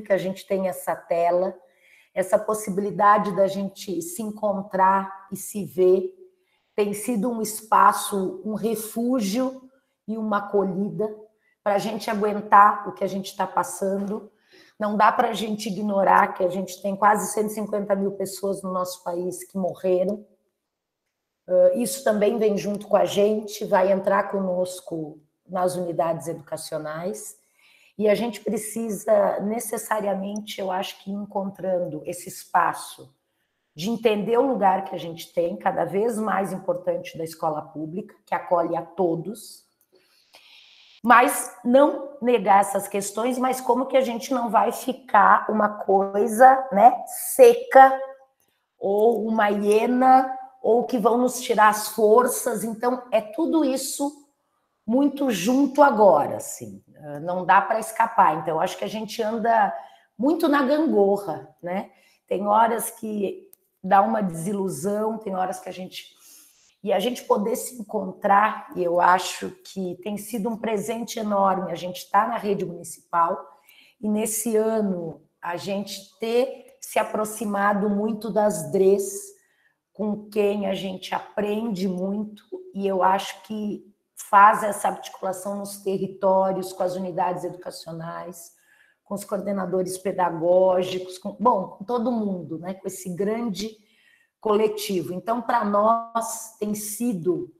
que a gente tem essa tela, essa possibilidade da gente se encontrar e se ver, tem sido um espaço, um refúgio e uma acolhida para a gente aguentar o que a gente está passando. Não dá para a gente ignorar que a gente tem quase 150 mil pessoas no nosso país que morreram. Isso também vem junto com a gente, vai entrar conosco nas unidades educacionais. E a gente precisa necessariamente, eu acho que encontrando esse espaço de entender o lugar que a gente tem, cada vez mais importante da escola pública, que acolhe a todos, mas não negar essas questões, mas como que a gente não vai ficar uma coisa, né, seca, ou uma hiena, ou que vão nos tirar as forças. Então, é tudo isso muito junto agora, assim, não dá para escapar. Então, acho que a gente anda muito na gangorra, né? Tem horas que dá uma desilusão, tem horas que a gente... E a gente poder se encontrar, e eu acho que tem sido um presente enorme a gente estar na rede municipal, e nesse ano a gente ter se aproximado muito das DREs, com quem a gente aprende muito, e eu acho que faz essa articulação nos territórios, com as unidades educacionais, com os coordenadores pedagógicos, com todo mundo, né? Com esse grande coletivo. Então, para nós, tem sido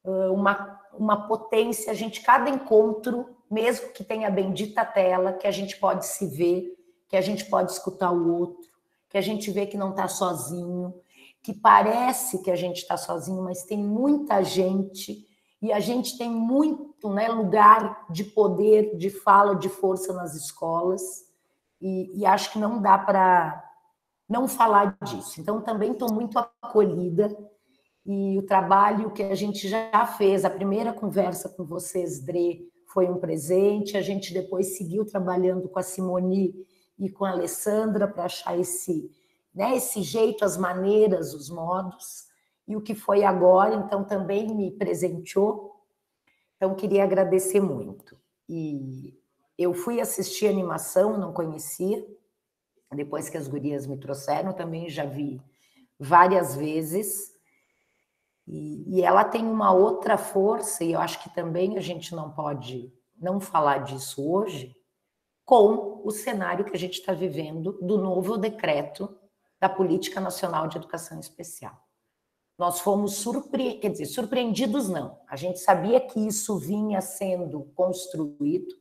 uma potência, a gente, cada encontro, mesmo que tenha a bendita tela, que a gente pode se ver, que a gente pode escutar o outro, que a gente vê que não está sozinho, que parece que a gente está sozinho, mas tem muita gente, e a gente tem muito, né, lugar de poder, de fala, de força nas escolas, e acho que não dá para não falar disso. Então, também estou muito acolhida, e o trabalho que a gente já fez, a primeira conversa com vocês, Dre, foi um presente, a gente depois seguiu trabalhando com a Simone e com a Alessandra para achar esse jeito, as maneiras, os modos, e o que foi agora, então, também me presenteou. Então, queria agradecer muito. E eu fui assistir a animação, não conhecia, depois que as gurias me trouxeram, também já vi várias vezes, e ela tem uma outra força, e eu acho que também a gente não pode não falar disso hoje, com o cenário que a gente está vivendo do novo decreto da Política Nacional de Educação Especial. Nós fomos surpreendidos não, a gente sabia que isso vinha sendo construído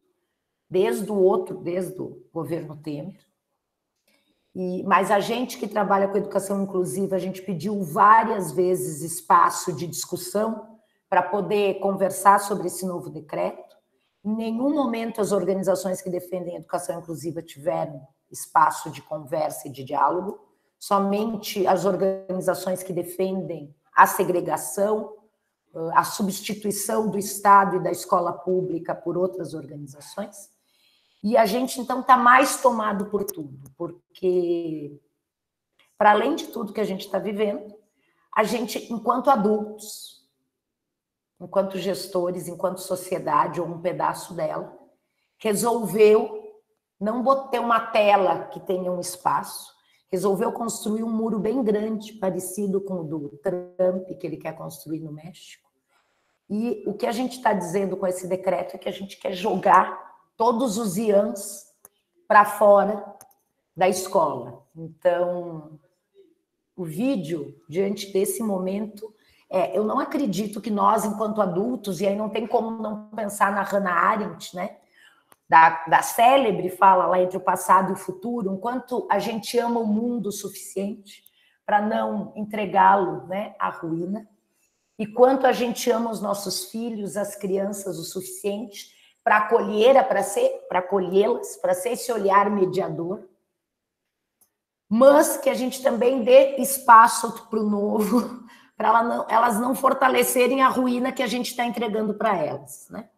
desde o governo Temer, mas a gente que trabalha com educação inclusiva, a gente pediu várias vezes espaço de discussão para poder conversar sobre esse novo decreto. Em nenhum momento as organizações que defendem a educação inclusiva tiveram espaço de conversa e de diálogo, somente as organizações que defendem a segregação, a substituição do Estado e da escola pública por outras organizações. E a gente, então, está mais tomado por tudo, porque, para além de tudo que a gente está vivendo, a gente, enquanto adultos, enquanto gestores, enquanto sociedade, ou um pedaço dela, resolveu não ter uma tela que tenha um espaço, resolveu construir um muro bem grande, parecido com o do Trump, que ele quer construir no México. E o que a gente está dizendo com esse decreto é que a gente quer jogar todos os IANs para fora da escola. Então, o vídeo, diante desse momento, eu não acredito que nós, enquanto adultos, e aí não tem como não pensar na Hannah Arendt, né? Da célebre fala lá entre o passado e o futuro, enquanto a gente ama o mundo o suficiente para não entregá-lo, né, à ruína, e quanto a gente ama os nossos filhos, as crianças o suficiente para acolhê-las, para ser esse olhar mediador, mas que a gente também dê espaço para o novo, para elas não fortalecerem a ruína que a gente está entregando para elas, né?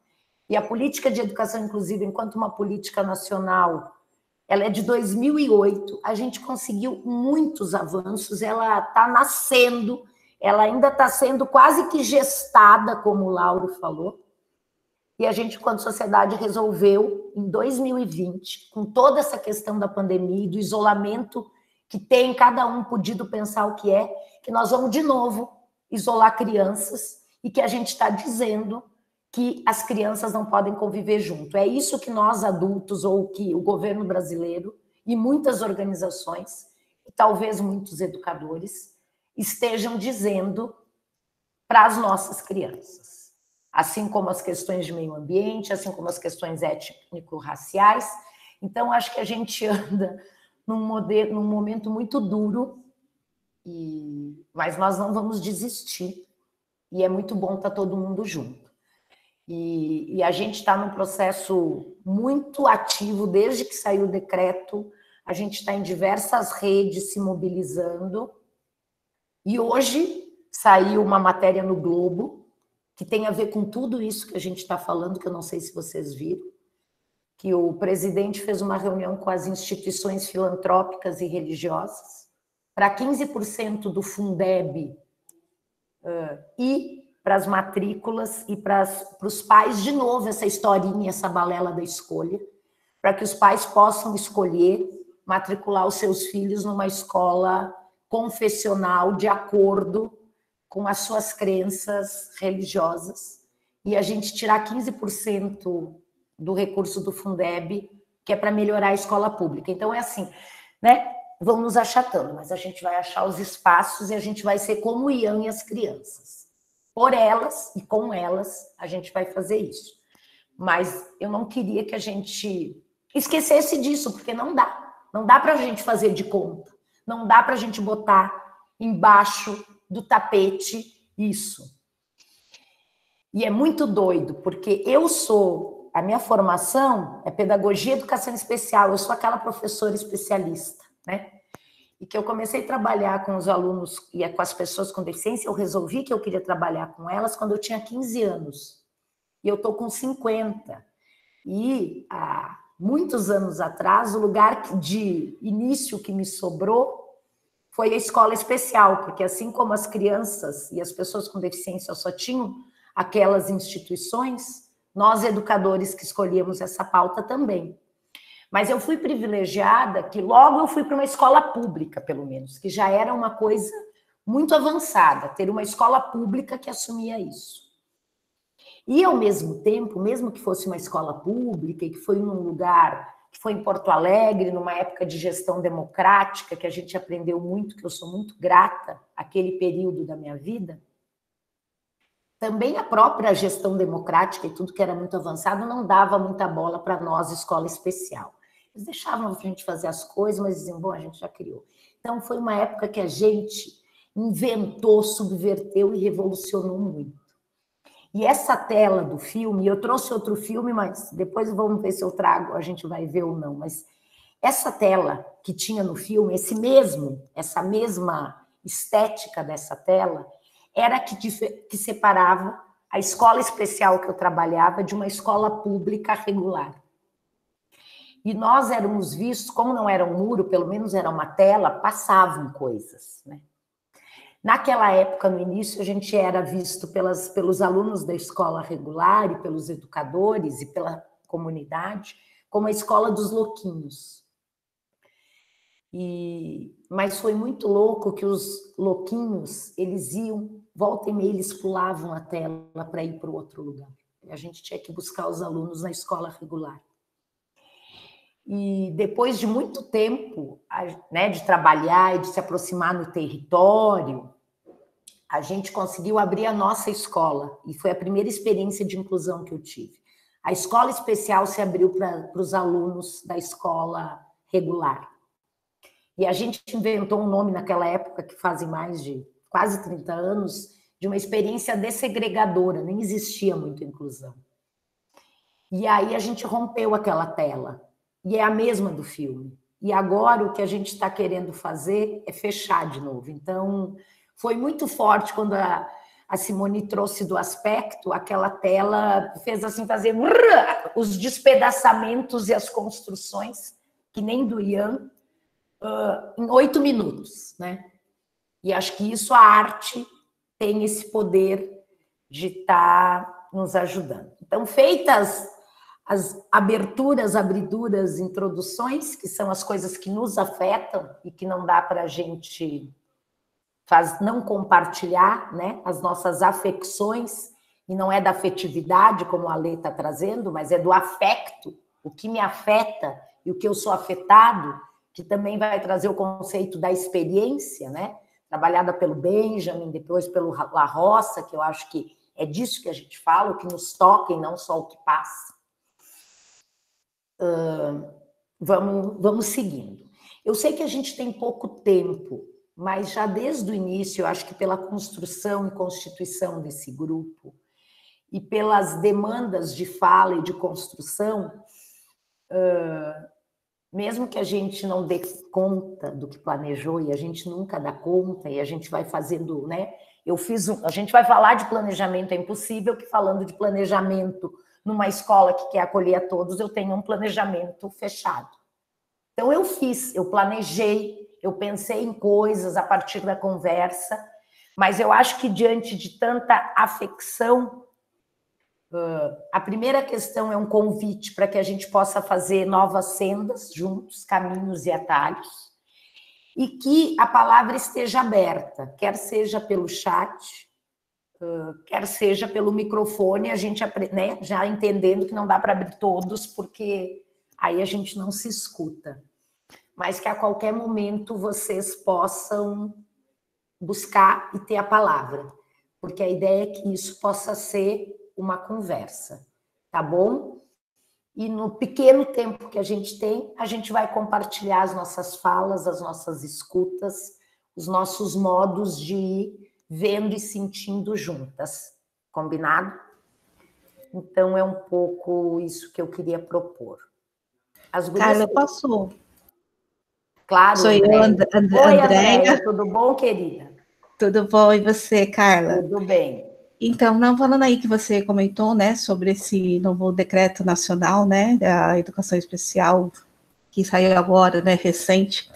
E a política de educação inclusiva, enquanto uma política nacional, ela é de 2008, a gente conseguiu muitos avanços, ela está nascendo, ela ainda está sendo quase que gestada, como o Lauro falou, E a gente, enquanto sociedade, resolveu, em 2020, com toda essa questão da pandemia e do isolamento que tem cada um podido pensar o que nós vamos, de novo, isolar crianças e que a gente está dizendo que as crianças não podem conviver junto. É isso que nós, adultos, ou que o governo brasileiro e muitas organizações, e talvez muitos educadores, estejam dizendo para as nossas crianças. Assim como as questões de meio ambiente, assim como as questões étnico-raciais. Então, acho que a gente anda num momento muito duro, mas nós não vamos desistir. E é muito bom estar todo mundo junto. E a gente está num processo muito ativo, desde que saiu o decreto, a gente está em diversas redes se mobilizando. E hoje saiu uma matéria no Globo, que tem a ver com tudo isso que a gente está falando, que eu não sei se vocês viram, que o presidente fez uma reunião com as instituições filantrópicas e religiosas para 15% do Fundeb e para as matrículas e para os pais, de novo, essa historinha, essa balela da escolha, para que os pais possam escolher matricular os seus filhos numa escola confessional de acordo com as suas crenças religiosas, e a gente tirar 15% do recurso do Fundeb, que é para melhorar a escola pública. Então, é assim, né? Vão nos achatando, mas a gente vai achar os espaços e a gente vai ser como o Ian e as crianças. Por elas e com elas, a gente vai fazer isso. Mas eu não queria que a gente esquecesse disso, porque não dá. Não dá para a gente fazer de conta. Não dá para a gente botar embaixo do tapete isso. E é muito doido, porque a minha formação é pedagogia e educação especial, eu sou aquela professora especialista, né? E que eu comecei a trabalhar com os alunos e com as pessoas com deficiência, eu resolvi que eu queria trabalhar com elas quando eu tinha 15 anos. E eu estou com 50. E há muitos anos atrás, o lugar de início que me sobrou foi a escola especial, porque assim como as crianças e as pessoas com deficiência só tinham aquelas instituições, nós, educadores que escolhíamos essa pauta também. Mas eu fui privilegiada que logo eu fui para uma escola pública, pelo menos, que já era uma coisa muito avançada, ter uma escola pública que assumia isso. E, ao mesmo tempo, mesmo que fosse uma escola pública e que foi num lugar, que foi em Porto Alegre, numa época de gestão democrática, que a gente aprendeu muito, que eu sou muito grata àquele período da minha vida, também a própria gestão democrática e tudo que era muito avançado não dava muita bola para nós, escola especial. Eles deixavam a gente fazer as coisas, mas diziam, bom, a gente já criou. Então, foi uma época que a gente inventou, subverteu e revolucionou muito. E essa tela do filme, eu trouxe outro filme, mas depois vamos ver se eu trago, a gente vai ver ou não, mas essa tela que tinha no filme, essa mesma estética dessa tela, era que separava a escola especial que eu trabalhava de uma escola pública regular. E nós éramos vistos, como não era um muro, pelo menos era uma tela, passavam coisas, né? Naquela época, no início, a gente era visto pelos alunos da escola regular e pelos educadores e pela comunidade como a escola dos louquinhos. Mas foi muito louco que os louquinhos, eles iam, volta e meia, eles pulavam a tela para ir para o outro lugar. E a gente tinha que buscar os alunos na escola regular. E depois de muito tempo, né, de trabalhar e de se aproximar no território, a gente conseguiu abrir a nossa escola, e foi a primeira experiência de inclusão que eu tive. A escola especial se abriu para os alunos da escola regular. E a gente inventou um nome naquela época, que fazem mais de quase 30 anos, de uma experiência dessegregadora, nem existia muito inclusão. E aí a gente rompeu aquela tela, e é a mesma do filme. E agora o que a gente está querendo fazer é fechar de novo. Então, foi muito forte quando a Simone trouxe do aspecto, aquela tela fez assim, fazer os despedaçamentos e as construções, que nem do Ian, em 8 minutos, né? E acho que isso, a arte tem esse poder de estar nos ajudando. Então, feitas as aberturas, abriduras, introduções, que são as coisas que nos afetam e que não dá para a gente não compartilhar, né, as nossas afecções, e não é da afetividade, como a Lê está trazendo, mas é do afecto, o que me afeta e o que eu sou afetado, que também vai trazer o conceito da experiência, né, trabalhada pelo Benjamin, depois pelo La Roça, que eu acho que é disso que a gente fala, o que nos toca e não só o que passa. Vamos seguindo. Eu sei que a gente tem pouco tempo, mas já desde o início, eu acho que pela construção e constituição desse grupo, e pelas demandas de fala e de construção, mesmo que a gente não dê conta do que planejou, e a gente nunca dá conta, e a gente vai fazendo, né? A gente vai falar de planejamento, é impossível que falando de planejamento numa escola que quer acolher a todos, eu tenha um planejamento fechado. Então, eu planejei, eu pensei em coisas a partir da conversa, mas eu acho que diante de tanta afecção, a primeira questão é um convite para que a gente possa fazer novas sendas juntos, caminhos e atalhos, e que a palavra esteja aberta, quer seja pelo chat, quer seja pelo microfone, a gente, né, já entendendo que não dá para abrir todos, porque aí a gente não se escuta. Mas que a qualquer momento vocês possam buscar e ter a palavra, porque a ideia é que isso possa ser uma conversa, tá bom? E no pequeno tempo que a gente tem, a gente vai compartilhar as nossas falas, as nossas escutas, os nossos modos de ir vendo e sentindo juntas, combinado? Então, é um pouco isso que eu queria propor. As gurias... Carla, passou. Claro, sou eu, Oi, Andréia, tudo bom, querida? Tudo bom, e você, Carla? Tudo bem. Então, não falando aí que você comentou, né, sobre esse novo decreto nacional, né, da educação especial, que saiu agora, né, recente,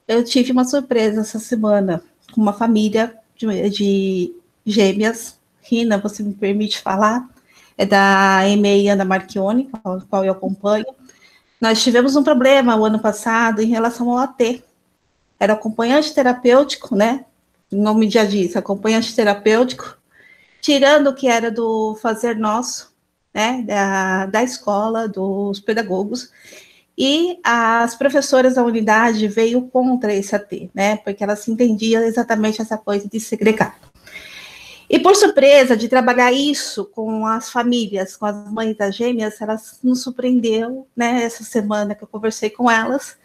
eu tive uma surpresa essa semana com uma família de gêmeas. Rina, você me permite falar? É da EMEI Ana Marchione, qual eu acompanho. Nós tivemos um problema o ano passado em relação ao AT. Era acompanhante terapêutico, né? O nome já diz, acompanhante terapêutico, tirando o que era do fazer nosso, né? Da escola, dos pedagogos. E as professoras da unidade veio contra esse AT, né? Porque elas entendiam exatamente essa coisa de segregar. E, por surpresa, de trabalhar isso com as famílias, com as mães das gêmeas, elas nos surpreendeu, né, essa semana que eu conversei com elas,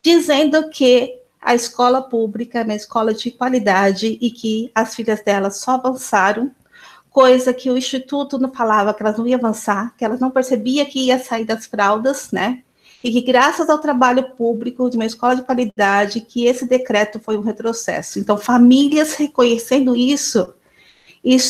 dizendo que a escola pública é uma escola de qualidade e que as filhas delas só avançaram, coisa que o Instituto não falava, que elas não iam avançar, que elas não percebiam que ia sair das fraldas, né, e que graças ao trabalho público de uma escola de qualidade, que esse decreto foi um retrocesso. Então, famílias reconhecendo isso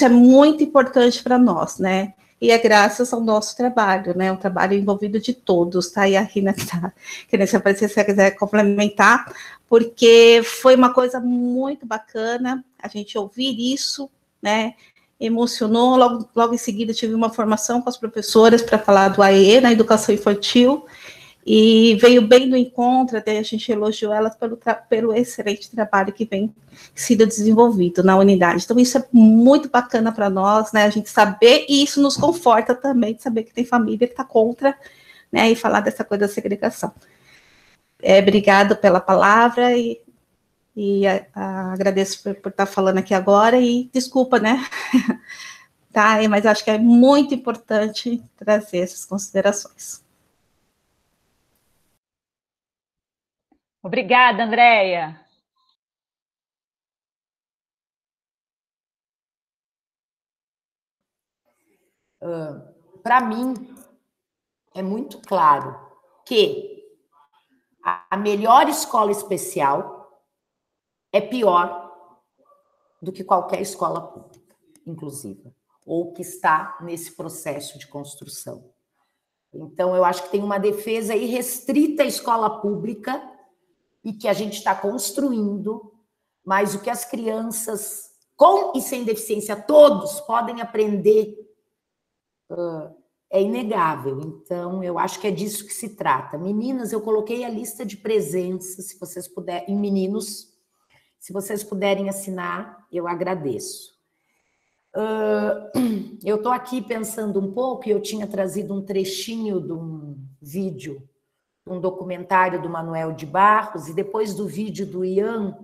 é muito importante para nós, né? E é graças ao nosso trabalho, né? Um trabalho envolvido de todos, tá? E a Rina está querendo se aparecer, se você quiser complementar, porque foi uma coisa muito bacana a gente ouvir isso, né? Emocionou. Logo em seguida, tive uma formação com as professoras para falar do AE, na educação infantil, e veio bem do encontro, até a gente elogiou elas pelo excelente trabalho que vem sido desenvolvido na unidade. Então, isso é muito bacana para nós, né, a gente saber, e isso nos conforta também, de saber que tem família que está contra, né, e falar dessa coisa da segregação. Obrigado pela palavra, e agradeço por estar falando aqui agora, e desculpa, né, tá, mas acho que é muito importante trazer essas considerações. Obrigada, Andréia. Para mim, é muito claro que a melhor escola especial é pior do que qualquer escola pública, inclusive, ou que está nesse processo de construção. Então, eu acho que tem uma defesa irrestrita à escola pública e que a gente está construindo, mas o que as crianças, com e sem deficiência, todos podem aprender é inegável. Então, eu acho que é disso que se trata. Meninas, eu coloquei a lista de presença, se vocês puderem, e meninos, se vocês puderem assinar, eu agradeço. Eu estou aqui pensando um pouco, e eu tinha trazido um trechinho de um vídeo, um documentário do Manuel de Barros, e depois do vídeo do Ian,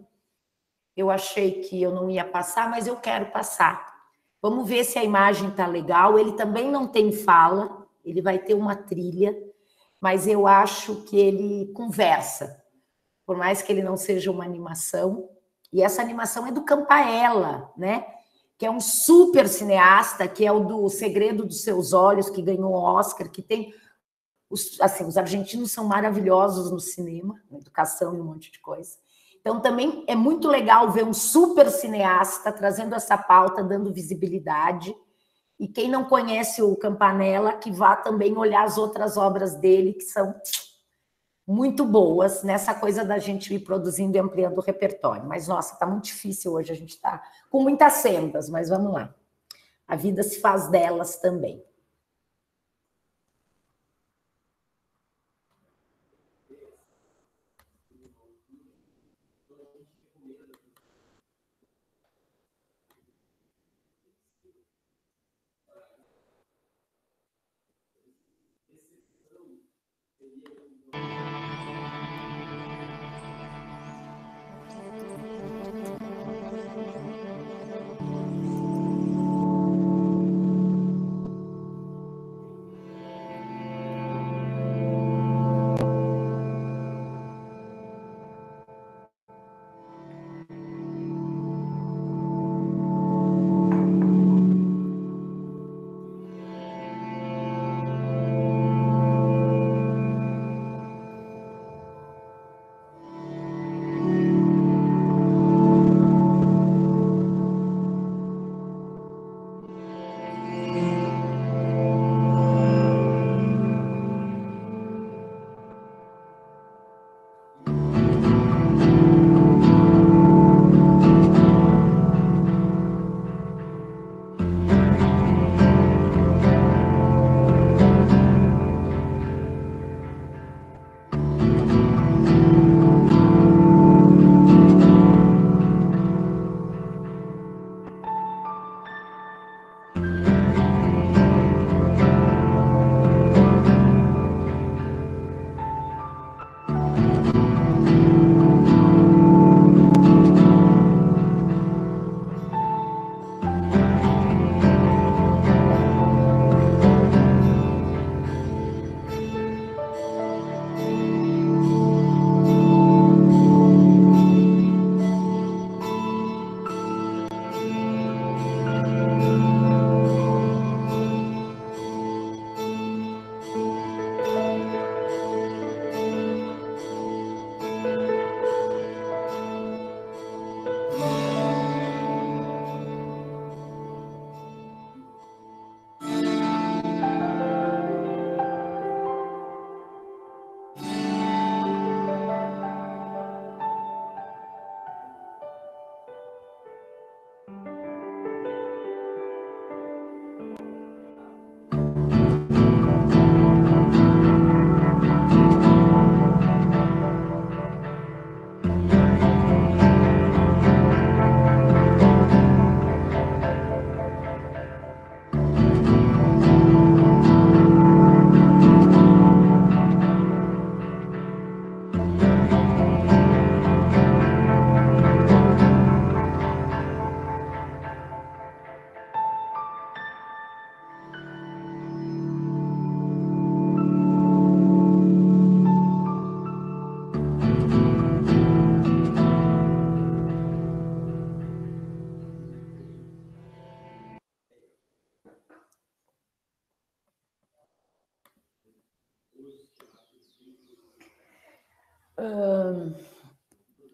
eu achei que eu não ia passar, mas eu quero passar. Vamos ver se a imagem está legal. Ele também não tem fala, ele vai ter uma trilha, mas eu acho que ele conversa, por mais que ele não seja uma animação. E essa animação é do Campaella, né? Que é um super cineasta, que é o do O Segredo dos Seus Olhos, que ganhou o Oscar, que tem... Assim, os argentinos são maravilhosos no cinema, na educação e um monte de coisa. Então, também é muito legal ver um super cineasta trazendo essa pauta, dando visibilidade. E quem não conhece o Campanella, que vá também olhar as outras obras dele, que são muito boas nessa coisa da gente ir produzindo e ampliando o repertório. Mas, nossa, está muito difícil hoje, a gente está com muitas sendas, mas vamos lá. A vida se faz delas também.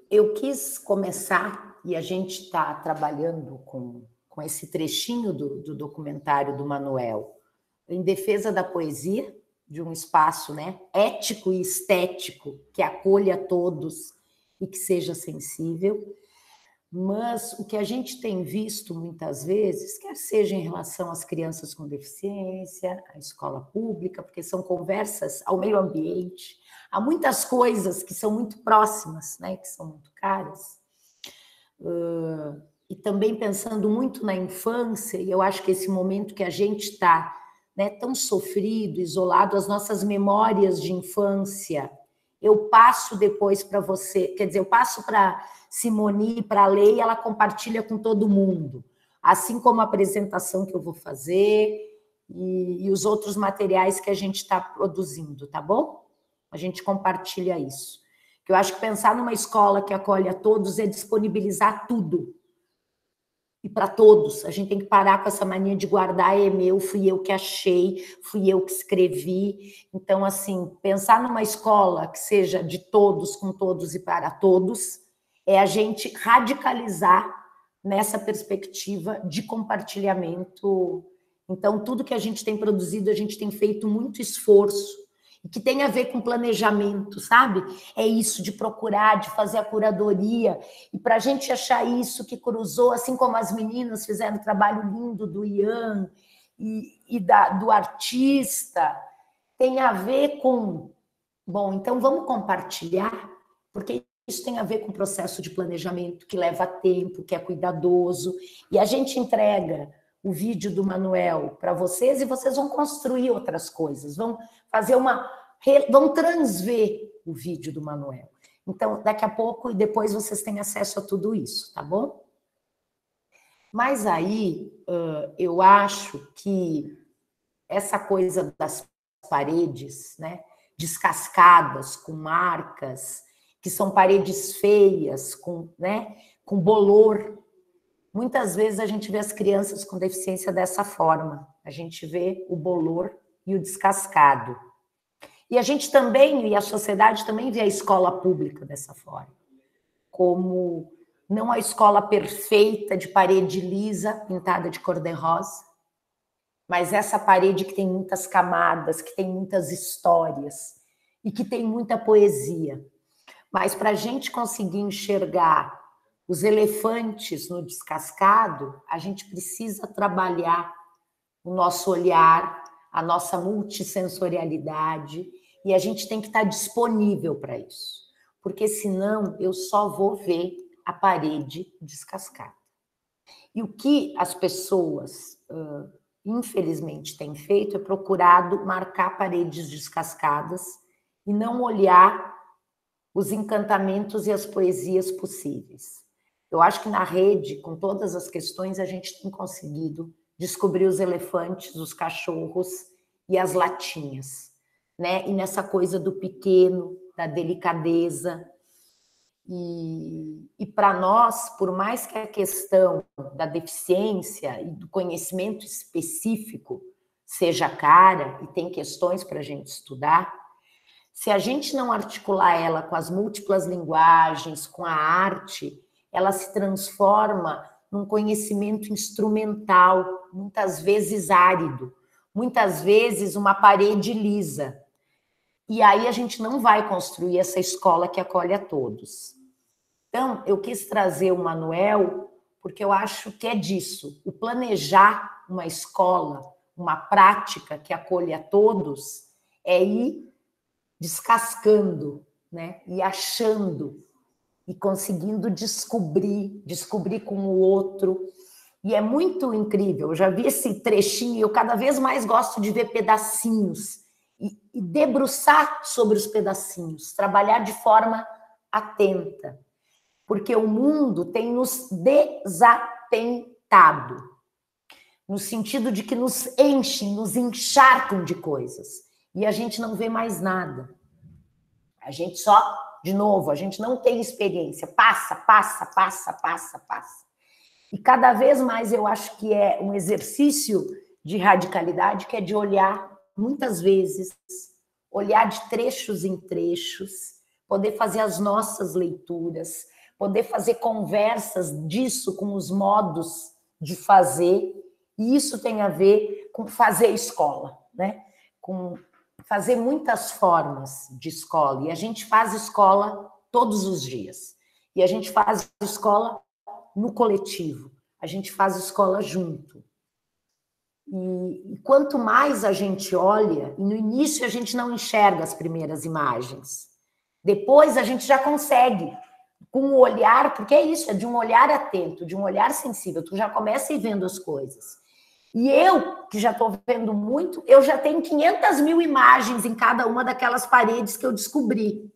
Eu quis começar, e a gente está trabalhando com esse trechinho do documentário do Manuel, em defesa da poesia, de um espaço, né, ético e estético que acolha todos e que seja sensível, Mas o que a gente tem visto muitas vezes, quer seja em relação às crianças com deficiência, à escola pública, porque são conversas ao meio ambiente, há muitas coisas que são muito próximas, né, que são muito caras. E também pensando muito na infância, e eu acho que esse momento que a gente está, né, tão sofrido, isolado, as nossas memórias de infância, eu passo depois para você, quer dizer, eu passo para Simone, para a Lei, ela compartilha com todo mundo, assim como a apresentação que eu vou fazer e os outros materiais que a gente está produzindo, tá bom? A gente compartilha isso. Que eu acho que pensar numa escola que acolhe a todos é disponibilizar tudo. E para todos, a gente tem que parar com essa mania de guardar, é meu, fui eu que achei, fui eu que escrevi. Então, assim, pensar numa escola que seja de todos, com todos e para todos, é a gente radicalizar nessa perspectiva de compartilhamento. Então, tudo que a gente tem produzido, a gente tem feito muito esforço, e que tem a ver com planejamento, sabe? É isso de procurar, de fazer a curadoria, e para a gente achar isso que cruzou, assim como as meninas fizeram um trabalho lindo do Ian do artista, tem a ver com... Bom, então vamos compartilhar, porque isso tem a ver com o processo de planejamento, que leva tempo, que é cuidadoso, e a gente entrega o vídeo do Manuel para vocês e vocês vão construir outras coisas, vão fazer vão transver o vídeo do Manuel. Então, daqui a pouco e depois vocês têm acesso a tudo isso, tá bom? Mas aí, eu acho que essa coisa das paredes, né, descascadas, com marcas, que são paredes feias, né, com bolor. Muitas vezes a gente vê as crianças com deficiência dessa forma. A gente vê o bolor e o descascado. E a gente também, e a sociedade também vê a escola pública dessa forma. Como não a escola perfeita de parede lisa, pintada de cor-de-rosa, mas essa parede que tem muitas camadas, que tem muitas histórias e que tem muita poesia. Mas para a gente conseguir enxergar os elefantes no descascado, a gente precisa trabalhar o nosso olhar, a nossa multissensorialidade, e a gente tem que estar disponível para isso, porque senão eu só vou ver a parede descascada. E o que as pessoas, infelizmente, têm feito é procurado marcar paredes descascadas e não olhar os encantamentos e as poesias possíveis. Eu acho que na rede, com todas as questões, a gente tem conseguido descobrir os elefantes, os cachorros e as latinhas, né? E nessa coisa do pequeno, da delicadeza. E para nós, por mais que a questão da deficiência e do conhecimento específico seja cara, e tem questões para a gente estudar, se a gente não articular ela com as múltiplas linguagens, com a arte, ela se transforma num conhecimento instrumental, muitas vezes árido, muitas vezes uma parede lisa. E aí a gente não vai construir essa escola que acolhe a todos. Então, eu quis trazer o Manuel, porque eu acho que é disso. O planejar uma escola, uma prática que acolhe a todos, é ir descascando, né? E achando, e conseguindo descobrir com o outro. E é muito incrível, eu já vi esse trechinho, eu cada vez mais gosto de ver pedacinhos, e debruçar sobre os pedacinhos, trabalhar de forma atenta, porque o mundo tem nos desatentado, no sentido de que nos enchem, nos encharcam de coisas, e a gente não vê mais nada. A gente só, de novo, a gente não tem experiência. Passa. E cada vez mais eu acho que é um exercício de radicalidade, que é de olhar, muitas vezes, olhar de trechos em trechos, poder fazer as nossas leituras, poder fazer conversas disso com os modos de fazer, e isso tem a ver com fazer escola, né? Com fazer muitas formas de escola, e a gente faz escola todos os dias, e a gente faz escola no coletivo, a gente faz escola junto. E quanto mais a gente olha, e no início a gente não enxerga as primeiras imagens, depois a gente já consegue, com o olhar, porque é isso, é de um olhar atento, de um olhar sensível, tu já começa a ir vendo as coisas. E eu, que já estou vendo muito, eu já tenho 500 mil imagens em cada uma daquelas paredes que eu descobri.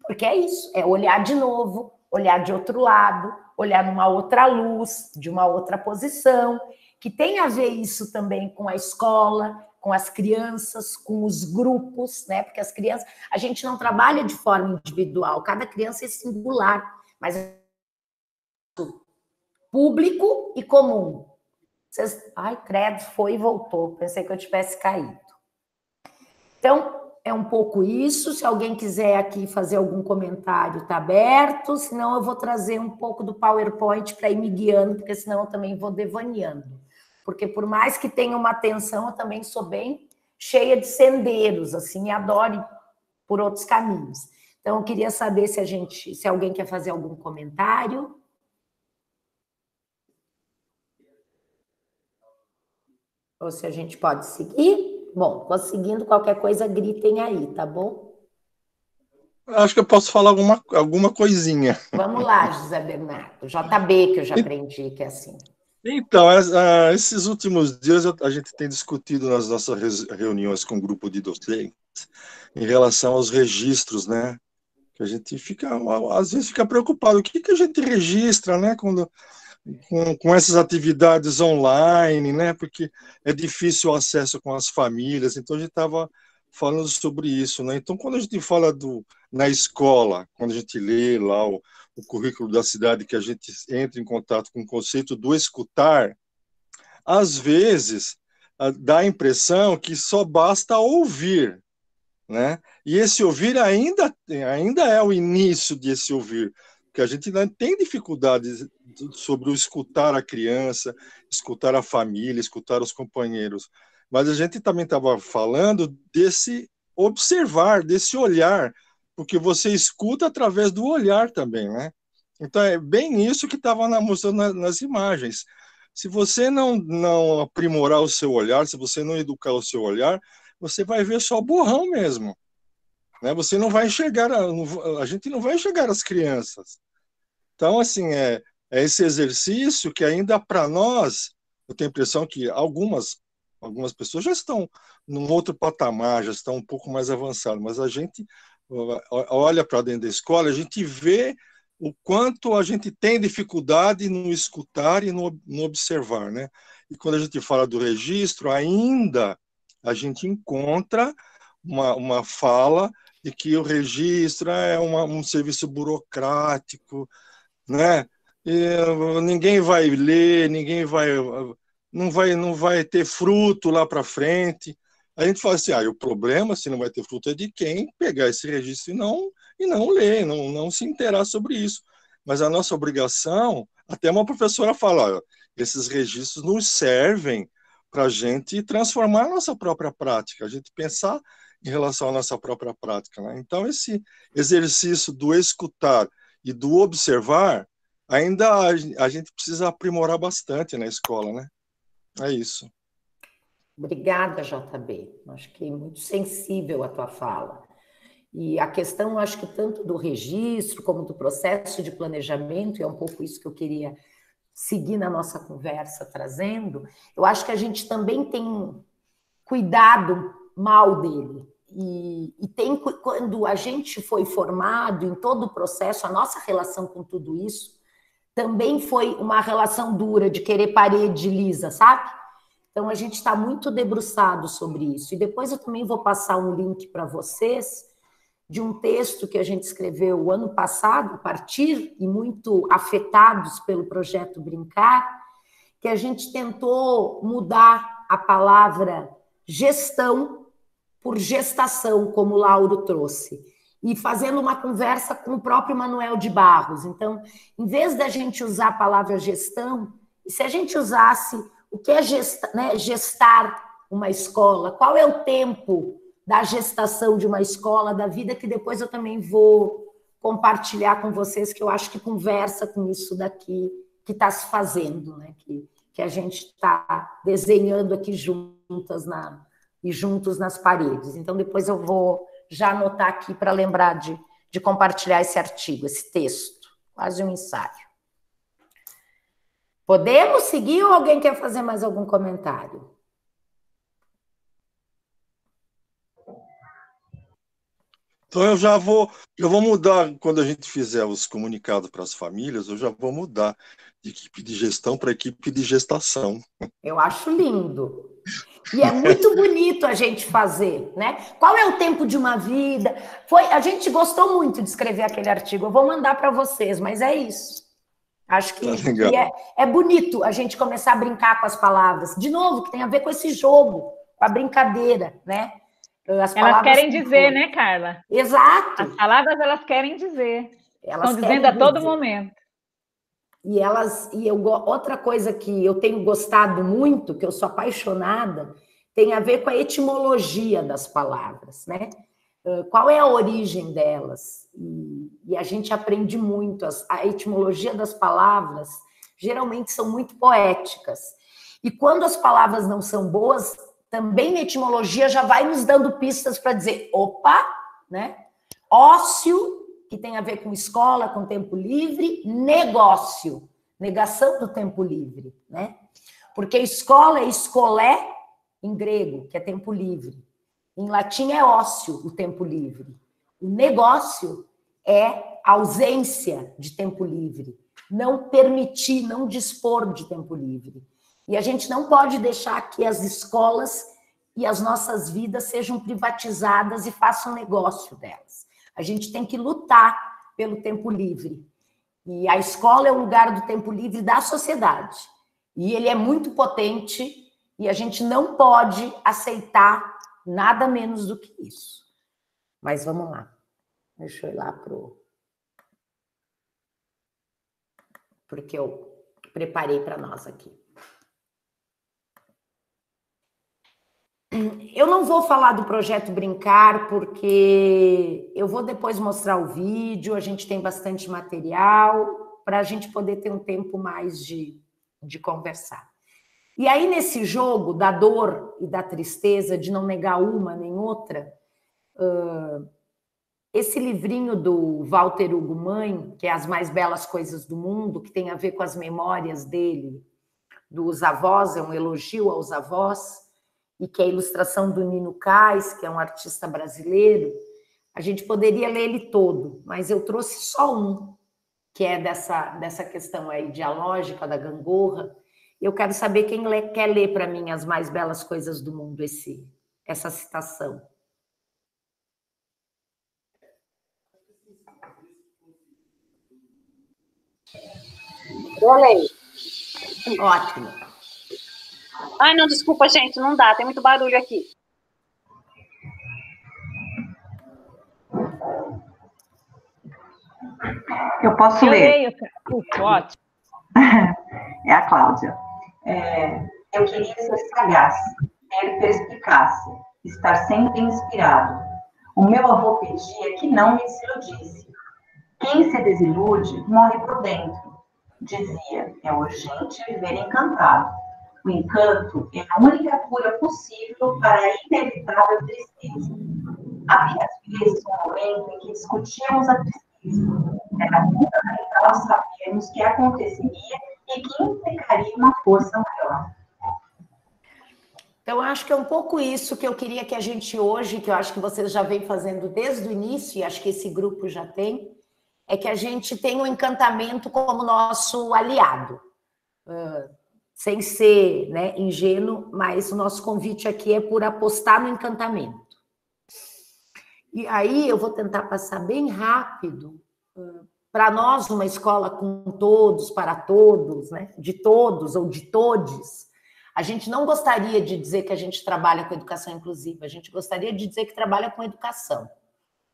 Porque é isso, é olhar de novo, olhar de outro lado, olhar numa outra luz, de uma outra posição, que tem a ver isso também com a escola, com as crianças, com os grupos, né? Porque as crianças, a gente não trabalha de forma individual, cada criança é singular, mas é público e comum. Ai, credo, foi e voltou, pensei que eu tivesse caído. Então, é um pouco isso. Se alguém quiser aqui fazer algum comentário, está aberto. Senão, eu vou trazer um pouco do PowerPoint para ir me guiando, porque senão eu também vou devaneando. Porque, por mais que tenha uma atenção, eu também sou bem cheia de sendeiros, assim, e adoro ir por outros caminhos. Então, eu queria saber se alguém quer fazer algum comentário. Ou se a gente pode seguir. Bom, vou seguindo, qualquer coisa, gritem aí, tá bom? Acho que eu posso falar alguma coisinha. Vamos lá, José Bernardo. JB, que eu já aprendi que é assim. Então, esses últimos dias a gente tem discutido nas nossas reuniões com o grupo de docentes em relação aos registros, né? Que a gente às vezes fica preocupado. O que a gente registra, né? Com essas atividades online, né? Porque é difícil o acesso com as famílias. Então, a gente estava falando sobre isso, né? Então, quando a gente fala na escola, quando a gente lê lá o currículo da cidade, que a gente entra em contato com o conceito do escutar, às vezes dá a impressão que só basta ouvir, né? E esse ouvir ainda é o início desse ouvir, porque a gente ainda tem dificuldades sobre o escutar a criança, escutar a família, escutar os companheiros. Mas a gente também estava falando desse observar, desse olhar, porque você escuta através do olhar também, né? Então é bem isso que estava mostrando nas imagens. Se você não aprimorar o seu olhar, se você não educar o seu olhar, você vai ver só borrão mesmo, né? Você não vai enxergar, a gente não vai enxergar as crianças. Então, assim, é esse exercício que ainda para nós, eu tenho a impressão que algumas pessoas já estão num outro patamar, já estão um pouco mais avançadas, mas a gente olha para dentro da escola, a gente vê o quanto a gente tem dificuldade no escutar e no observar, né? E quando a gente fala do registro, ainda a gente encontra uma fala de que o registro é um serviço burocrático, né? E ninguém vai ler, não vai ter fruto lá para frente. A gente fala assim, o problema, se não vai ter fruto, é de quem pegar esse registro e não ler, não se inteirar sobre isso. Mas a nossa obrigação, até uma professora fala, esses registros nos servem para a gente transformar a nossa própria prática, a gente pensar em relação à nossa própria prática, né? Então, esse exercício do escutar e do observar, ainda a gente precisa aprimorar bastante na escola, né? É isso. Obrigada, JB. Acho que é muito sensível a tua fala. E a questão, acho que tanto do registro como do processo de planejamento, e é um pouco isso que eu queria seguir na nossa conversa trazendo, eu acho que a gente também tem cuidado mal dele. E tem, quando a gente foi formado em todo o processo, a nossa relação com tudo isso também foi uma relação dura de querer parede lisa, sabe? Então, a gente está muito debruçado sobre isso. E depois eu também vou passar um link para vocês de um texto que a gente escreveu o ano passado, a partir e muito afetados pelo projeto Brincar, que a gente tentou mudar a palavra gestão por gestação, como o Lauro trouxe, e fazendo uma conversa com o próprio Manuel de Barros. Então, em vez da gente usar a palavra gestão, se a gente usasse o que é gestar uma escola, qual é o tempo da gestação de uma escola, da vida, que depois eu também vou compartilhar com vocês, que eu acho que conversa com isso daqui que está se fazendo, né? Que a gente está desenhando aqui juntos nas paredes. Então, depois eu vou já anotar aqui para lembrar de compartilhar esse artigo, esse texto, quase um ensaio. Podemos seguir ou alguém quer fazer mais algum comentário? Então eu vou mudar, quando a gente fizer os comunicados para as famílias, eu já vou mudar de equipe de gestão para equipe de gestação. Eu acho lindo. E é muito bonito a gente fazer, né? Qual é o tempo de uma vida? A gente gostou muito de escrever aquele artigo. Eu vou mandar para vocês, mas é isso. Acho que é bonito a gente começar a brincar com as palavras. De novo, que tem a ver com esse jogo, com a brincadeira, né? Elas querem dizer, né, Carla? Exato. As palavras, elas querem dizer. Elas estão dizendo a todo momento. Outra coisa que eu tenho gostado muito, que eu sou apaixonada, tem a ver com a etimologia das palavras, né? Qual é a origem delas? E a gente aprende muito. A etimologia das palavras geralmente são muito poéticas. E quando as palavras não são boas, também a etimologia já vai nos dando pistas para dizer, opa, né? Ócio, que tem a ver com escola, com tempo livre, negócio, negação do tempo livre, né? Porque escola é escolé em grego, que é tempo livre. Em latim é ócio, o tempo livre. O negócio é ausência de tempo livre, não permitir, não dispor de tempo livre. E a gente não pode deixar que as escolas e as nossas vidas sejam privatizadas e façam negócio delas. A gente tem que lutar pelo tempo livre. E a escola é o lugar do tempo livre da sociedade. E ele é muito potente e a gente não pode aceitar nada menos do que isso. Mas vamos lá. Deixa eu ir lá porque eu preparei para nós aqui. Eu não vou falar do projeto Brincar, porque eu vou depois mostrar o vídeo, a gente tem bastante material, para a gente poder ter um tempo mais de conversar. E aí, nesse jogo da dor e da tristeza, de não negar uma nem outra, esse livrinho do Walter Hugo Mãe, que é As Mais Belas Coisas do Mundo, que tem a ver com as memórias dele, dos avós, é um elogio aos avós, e que é a ilustração do Nino Cais, que é um artista brasileiro, a gente poderia ler ele todo, mas eu trouxe só um, que é dessa questão aí dialógica da gangorra. Eu quero saber quem quer ler para mim As Mais Belas Coisas do Mundo, essa citação. Eu leio. Ótimo. Ai, não, desculpa, gente, não dá, tem muito barulho aqui. Eu posso ler? Ótimo. É a Cláudia. Eu queria ser sagaz, ter perspicácia, estar sempre inspirado. O meu avô pedia que não me desiludisse. Quem se desilude morre por dentro. Dizia, é urgente viver encantado. O encanto é a única cura possível para a inevitável tristeza. Havia às vezes um momento em que discutíamos a tristeza. Era fundamental sabermos o que aconteceria e que implicaria uma força maior. Então, acho que é um pouco isso que eu queria que a gente hoje, que eu acho que vocês já vêm fazendo desde o início, e acho que esse grupo já tem, é que a gente tem o encantamento como nosso aliado. Sem ser, né, ingênuo, mas o nosso convite aqui é por apostar no encantamento. E aí eu vou tentar passar bem rápido. Para nós, uma escola com todos, para todos, né, de todos ou de todes, a gente não gostaria de dizer que a gente trabalha com educação inclusiva, a gente gostaria de dizer que trabalha com educação.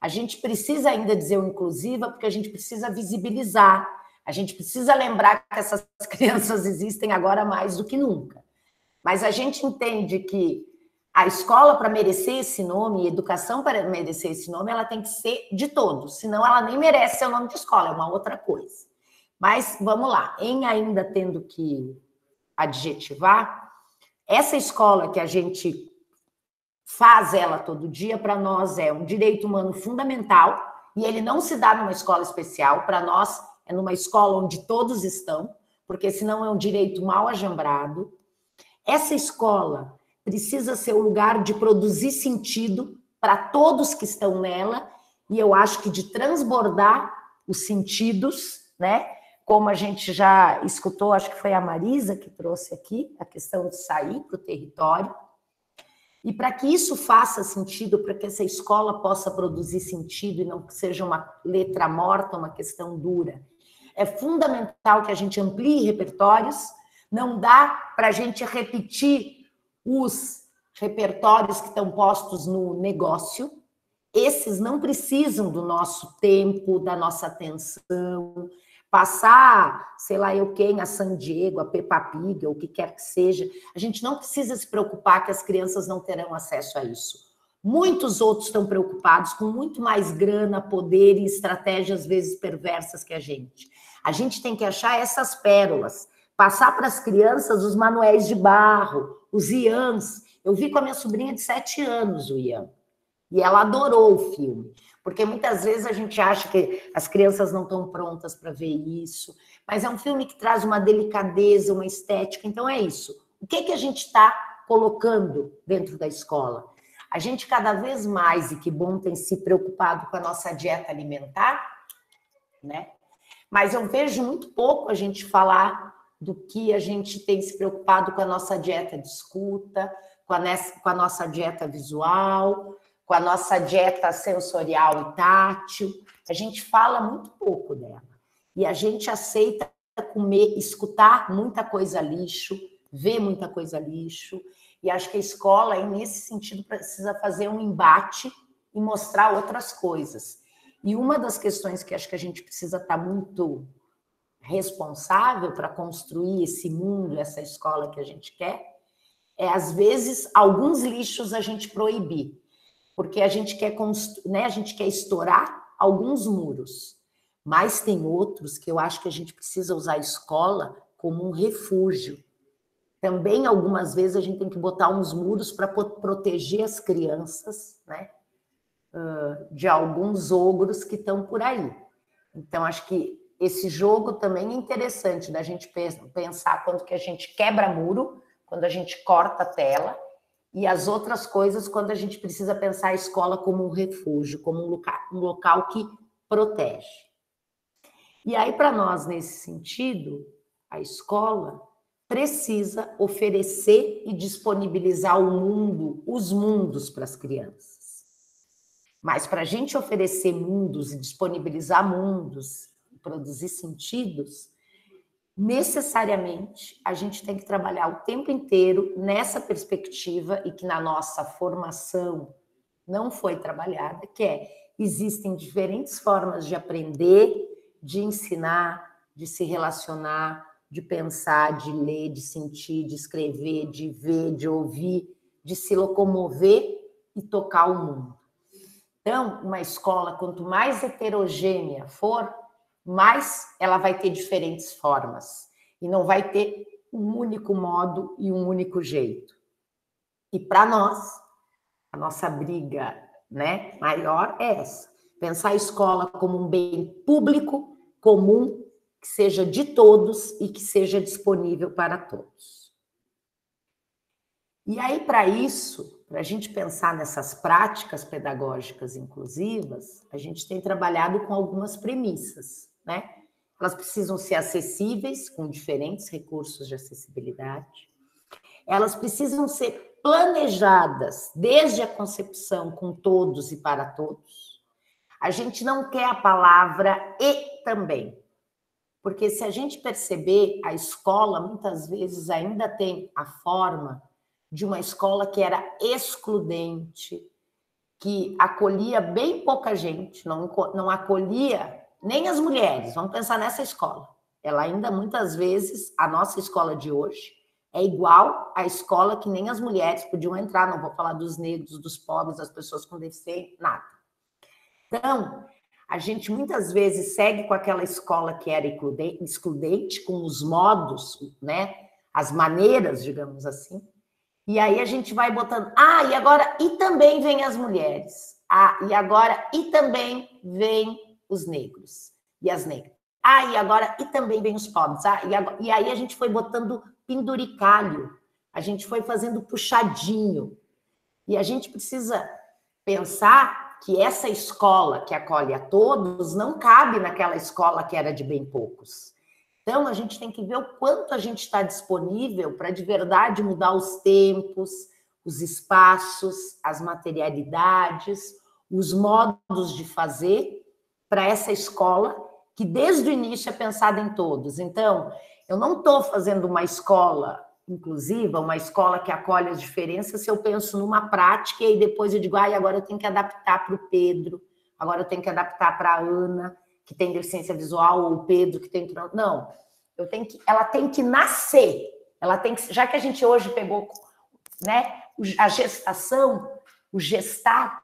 A gente precisa ainda dizer o inclusiva porque a gente precisa visibilizar, a gente precisa lembrar que essas crianças existem agora mais do que nunca. Mas a gente entende que A escola, para merecer esse nome, a educação para merecer esse nome, ela tem que ser de todos, senão ela nem merece ser o nome de escola, é uma outra coisa. Mas vamos lá, em ainda tendo que adjetivar, essa escola que a gente faz ela todo dia, para nós é um direito humano fundamental, e ele não se dá numa escola especial, para nós é numa escola onde todos estão, porque senão é um direito mal ajambrado. Essa escola precisa ser o lugar de produzir sentido para todos que estão nela, e eu acho que de transbordar os sentidos, né? Como a gente já escutou, acho que foi a Marisa que trouxe aqui, a questão de sair para o território. E para que isso faça sentido, para que essa escola possa produzir sentido e não seja uma letra morta, uma questão dura, é fundamental que a gente amplie repertórios. Não dá para a gente repetir os repertórios que estão postos no negócio. Esses não precisam do nosso tempo, da nossa atenção. Passar, sei lá eu quem, a San Diego, a Peppa Pig, ou o que quer que seja, a gente não precisa se preocupar que as crianças não terão acesso a isso. Muitos outros estão preocupados com muito mais grana, poder e estratégias, às vezes, perversas que a gente. A gente tem que achar essas pérolas, passar para as crianças os manuais de barro, os Ians. Eu vi com a minha sobrinha de 7 anos o Ian, e ela adorou o filme. Porque muitas vezes a gente acha que as crianças não estão prontas para ver isso, mas é um filme que traz uma delicadeza, uma estética, então é isso. O que a gente está colocando dentro da escola? A gente cada vez mais, e que bom, tem se preocupado com a nossa dieta alimentar, né? Mas eu vejo muito pouco a gente falar do que a gente tem se preocupado com a nossa dieta de escuta, com a nossa dieta visual, com a nossa dieta sensorial e tátil. A gente fala muito pouco dela. E a gente aceita comer, escutar muita coisa lixo, ver muita coisa lixo. E acho que a escola, aí, nesse sentido, precisa fazer um embate e mostrar outras coisas. E uma das questões que acho que a gente precisa estar muito responsável para construir esse mundo, essa escola que a gente quer, é, às vezes, alguns lixos a gente proibir. Porque a gente quer, né, a gente quer estourar alguns muros, mas tem outros que eu acho que a gente precisa usar a escola como um refúgio. Também, algumas vezes, a gente tem que botar uns muros para proteger as crianças, né, de alguns ogros que estão por aí. Então, acho que esse jogo também é interessante da gente pensar quando que a gente quebra muro, quando a gente corta a tela, e as outras coisas quando a gente precisa pensar a escola como um refúgio, como um local que protege. E aí, para nós, nesse sentido, a escola precisa oferecer e disponibilizar o mundo, os mundos para as crianças. Mas para a gente oferecer mundos e disponibilizar mundos, produzir sentidos, necessariamente a gente tem que trabalhar o tempo inteiro nessa perspectiva, e que na nossa formação não foi trabalhada, que é, existem diferentes formas de aprender, de ensinar, de se relacionar, de pensar, de ler, de sentir, de escrever, de ver, de ouvir, de se locomover e tocar o mundo. Então, uma escola, quanto mais heterogênea for, mais ela vai ter diferentes formas e não vai ter um único modo e um único jeito. E para nós, a nossa briga, né, maior é essa: pensar a escola como um bem público, comum, que seja de todos e que seja disponível para todos. E aí, para isso, para a gente pensar nessas práticas pedagógicas inclusivas, a gente tem trabalhado com algumas premissas, né? Elas precisam ser acessíveis, com diferentes recursos de acessibilidade. Elas precisam ser planejadas desde a concepção, com todos e para todos. A gente não quer a palavra "e também", porque se a gente perceber, a escola muitas vezes ainda tem a forma de uma escola que era excludente, que acolhia bem pouca gente, não acolhia nem as mulheres. Vamos pensar nessa escola. Ela ainda, muitas vezes, a nossa escola de hoje, é igual à escola que nem as mulheres podiam entrar, não vou falar dos negros, dos pobres, das pessoas com deficiência, nada. Então, a gente muitas vezes segue com aquela escola que era excludente, com os modos, né, as maneiras, digamos assim, e aí a gente vai botando, e agora, e também vem as mulheres, e agora, e também vem os negros e as negras. E agora, e também vem os pobres. E aí a gente foi botando penduricalho, a gente foi fazendo puxadinho. E a gente precisa pensar que essa escola que acolhe a todos não cabe naquela escola que era de bem poucos. Então, a gente tem que ver o quanto a gente está disponível para, de verdade, mudar os tempos, os espaços, as materialidades, os modos de fazer para essa escola que desde o início é pensada em todos. Então, eu não estou fazendo uma escola inclusiva, uma escola que acolhe as diferenças, se eu penso numa prática e depois eu digo, agora eu tenho que adaptar para o Pedro, agora eu tenho que adaptar para a Ana, que tem deficiência visual, ou o Pedro, que tem... Não, ela tem que nascer, ela tem que, já que a gente hoje pegou, né, a gestação, o gestar,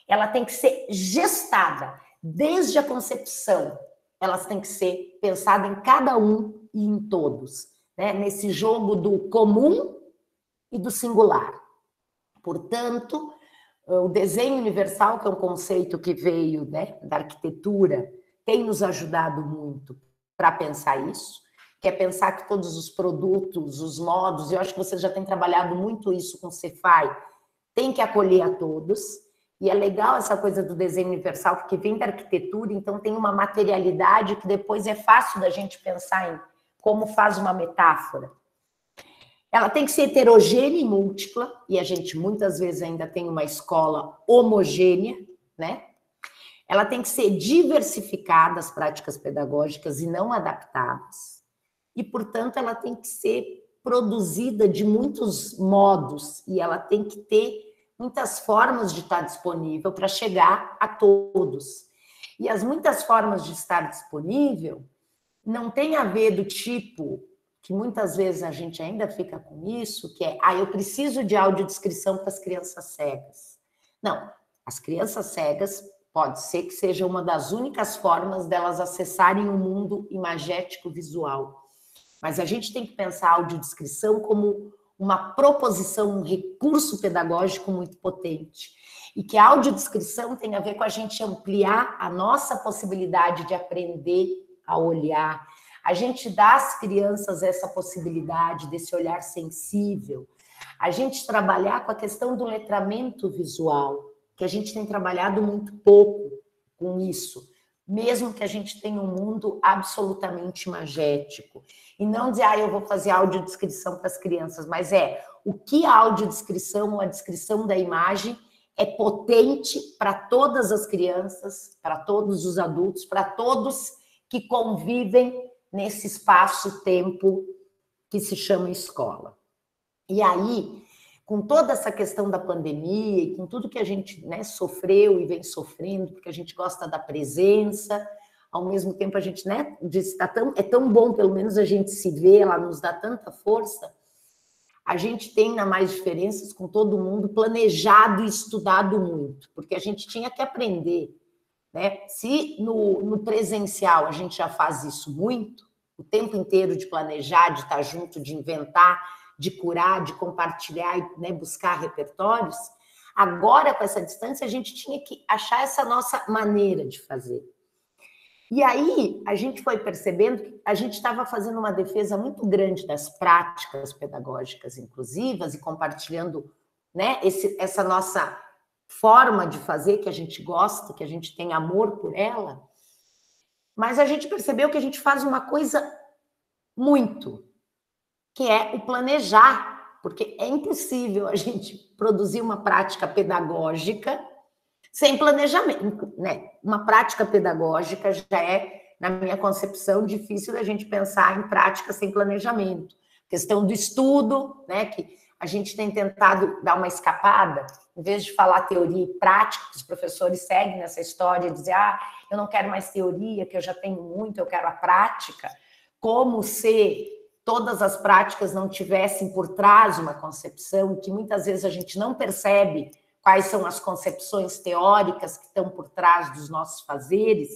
ela tem que ser gestada, desde a concepção, elas têm que ser pensadas em cada um e em todos, né? Nesse jogo do comum e do singular. Portanto, o desenho universal, que é um conceito que veio, né, da arquitetura, tem nos ajudado muito para pensar isso, que é pensar que todos os produtos, os modos, eu acho que vocês já têm trabalhado muito isso com o Cefai, tem que acolher a todos. E é legal essa coisa do desenho universal, porque vem da arquitetura, então tem uma materialidade que depois é fácil da gente pensar em como faz uma metáfora. Ela tem que ser heterogênea e múltipla, e a gente muitas vezes ainda tem uma escola homogênea, né? Ela tem que ser diversificada, as práticas pedagógicas, e não adaptadas. E, portanto, ela tem que ser produzida de muitos modos, e ela tem que ter muitas formas de estar disponível para chegar a todos. E as muitas formas de estar disponível não tem a ver do tipo, que muitas vezes a gente ainda fica com isso, que é, eu preciso de audiodescrição para as crianças cegas. Não, as crianças cegas pode ser que seja uma das únicas formas delas acessarem o mundo imagético visual. Mas a gente tem que pensar a audiodescrição como uma proposição, um recurso pedagógico muito potente. E que a audiodescrição tem a ver com a gente ampliar a nossa possibilidade de aprender a olhar. A gente dá às crianças essa possibilidade desse olhar sensível. A gente trabalhar com a questão do letramento visual, que a gente tem trabalhado muito pouco com isso, mesmo que a gente tenha um mundo absolutamente imagético. E não dizer, eu vou fazer audiodescrição para as crianças, mas o que a audiodescrição ou a descrição da imagem é potente para todas as crianças, para todos os adultos, para todos que convivem nesse espaço-tempo que se chama escola. E aí, com toda essa questão da pandemia e com tudo que a gente, né, sofreu e vem sofrendo, porque a gente gosta da presença, ao mesmo tempo a gente, né, diz, é tão bom pelo menos a gente se ver, ela nos dá tanta força, a gente tem na Mais Diferenças com todo mundo planejado e estudado muito, porque a gente tinha que aprender, né? Se no presencial a gente já faz isso muito, o tempo inteiro de planejar, de estar junto, de inventar, de curar, de compartilhar e, né, buscar repertórios, agora com essa distância a gente tinha que achar essa nossa maneira de fazer. E aí a gente foi percebendo que a gente estava fazendo uma defesa muito grande das práticas pedagógicas inclusivas e compartilhando, né, essa nossa forma de fazer que a gente gosta, que a gente tem amor por ela, mas a gente percebeu que a gente faz uma coisa muito, que é o planejar, porque é impossível a gente produzir uma prática pedagógica sem planejamento, né? Uma prática pedagógica já é, na minha concepção, difícil da gente pensar em prática sem planejamento. Questão do estudo, né? Que a gente tem tentado dar uma escapada, em vez de falar teoria e prática, os professores seguem nessa história de dizer, eu não quero mais teoria, que eu já tenho muito, eu quero a prática. Como ser todas as práticas não tivessem por trás uma concepção, que muitas vezes a gente não percebe quais são as concepções teóricas que estão por trás dos nossos fazeres.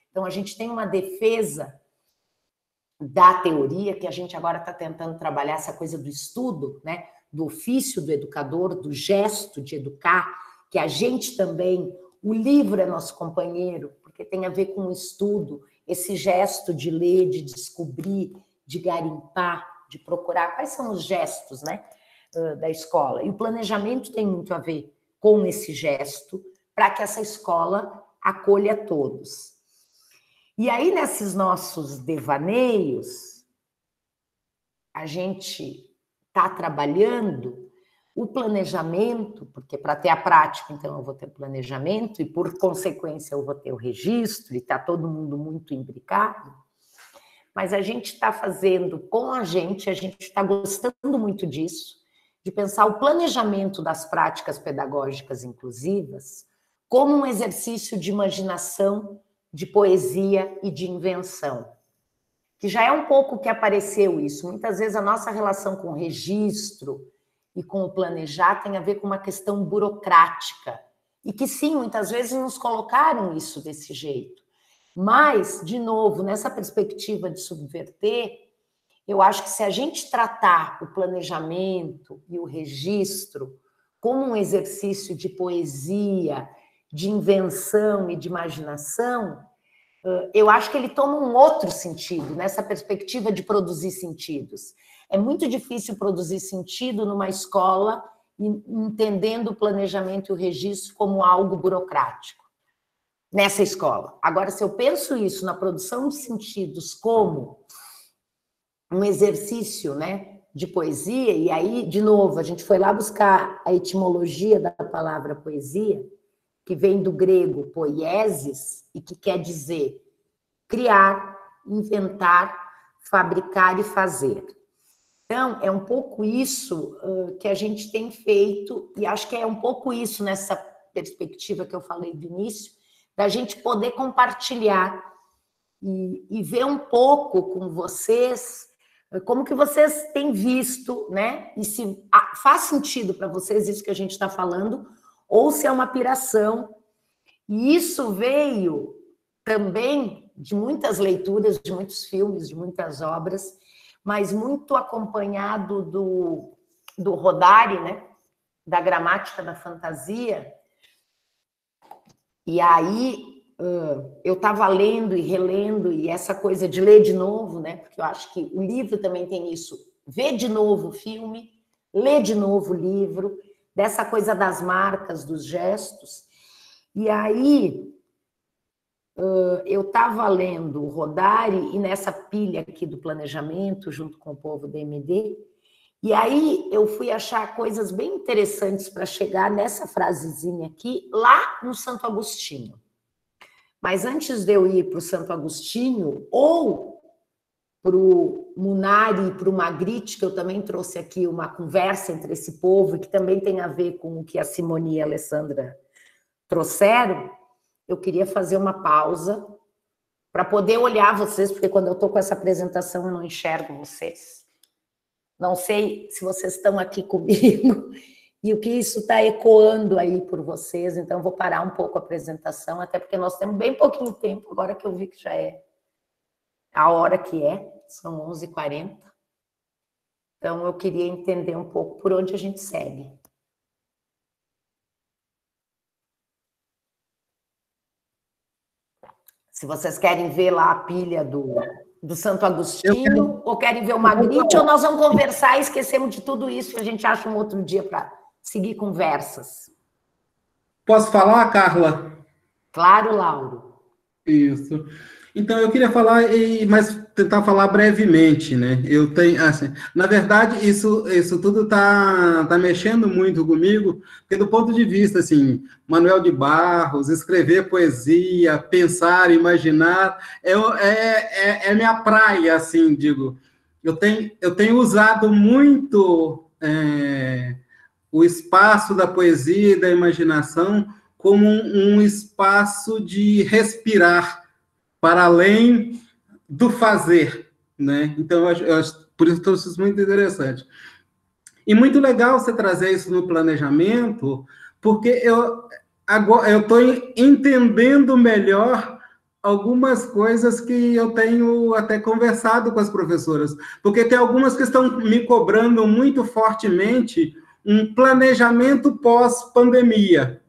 Então, a gente tem uma defesa da teoria, que a gente agora está tentando trabalhar essa coisa do estudo, né? Do ofício do educador, do gesto de educar, que a gente também, o livro é nosso companheiro, porque tem a ver com o estudo, esse gesto de ler, de descobrir, de garimpar, de procurar. Quais são os gestos, né, da escola? E o planejamento tem muito a ver com esse gesto, para que essa escola acolha todos. E aí, nesses nossos devaneios, a gente está trabalhando o planejamento, porque para ter a prática, então, eu vou ter planejamento, e por consequência eu vou ter o registro, e está todo mundo muito imbricado, mas a gente está fazendo com a gente está gostando muito disso, de pensar o planejamento das práticas pedagógicas inclusivas como um exercício de imaginação, de poesia e de invenção. Que já é um pouco que apareceu isso. Muitas vezes a nossa relação com o registro e com o planejar tem a ver com uma questão burocrática. E que sim, muitas vezes nos colocaram isso desse jeito. Mas, de novo, nessa perspectiva de subverter, eu acho que se a gente tratar o planejamento e o registro como um exercício de poesia, de invenção e de imaginação, eu acho que ele toma um outro sentido, nessa perspectiva de produzir sentidos. É muito difícil produzir sentido numa escola entendendo o planejamento e o registro como algo burocrático, nessa escola. Agora, se eu penso isso na produção de sentidos como um exercício, né, de poesia, e aí, de novo, a gente foi lá buscar a etimologia da palavra poesia, que vem do grego poiesis, e que quer dizer criar, inventar, fabricar e fazer. Então, é um pouco isso que a gente tem feito, e acho que é um pouco isso nessa perspectiva que eu falei do início, da gente poder compartilhar e ver um pouco com vocês como que vocês têm visto, né? E se faz sentido para vocês isso que a gente está falando, ou se é uma piração. E isso veio também de muitas leituras, de muitos filmes, de muitas obras, mas muito acompanhado do Rodari, né? Da gramática da fantasia. E aí eu estava lendo e relendo, e essa coisa de ler de novo, né? Porque eu acho que o livro também tem isso, ver de novo o filme, ler de novo o livro, dessa coisa das marcas, dos gestos. E aí eu estava lendo o Rodari, e nessa pilha aqui do planejamento, junto com o povo da MD, e aí eu fui achar coisas bem interessantes para chegar nessa frasezinha aqui, lá no Santo Agostinho. Mas antes de eu ir para o Santo Agostinho, ou para o Munari e para o Magritte, que eu também trouxe aqui uma conversa entre esse povo, que também tem a ver com o que a Simone e a Alessandra trouxeram, eu queria fazer uma pausa para poder olhar vocês, porque quando eu estou com essa apresentação eu não enxergo vocês. Não sei se vocês estão aqui comigo e o que isso está ecoando aí por vocês, então vou parar um pouco a apresentação, até porque nós temos bem pouquinho tempo, agora que eu vi que já é a hora que é, são 11h40. Então eu queria entender um pouco por onde a gente segue. Se vocês querem ver lá a pilha do Santo Agostinho, ou querem ver o Magritte, ou nós vamos conversar e esquecemos de tudo isso, e a gente acha um outro dia para seguir conversas. Posso falar, Carla? Claro, Lauro. Isso. Então, eu queria falar, mas tentar falar brevemente, né? Eu tenho, assim, na verdade, isso tudo tá mexendo muito comigo, porque do ponto de vista, assim, Manuel de Barros, escrever poesia, pensar, imaginar, é minha praia, assim, digo. Eu tenho usado muito o espaço da poesia e da imaginação como um espaço de respirar, para além do fazer, né? Então, Por isso, trouxe isso muito interessante. E muito legal você trazer isso no planejamento, porque eu estou entendendo melhor algumas coisas que eu tenho até conversado com as professoras, porque tem algumas que estão me cobrando muito fortemente um planejamento pós-pandemia.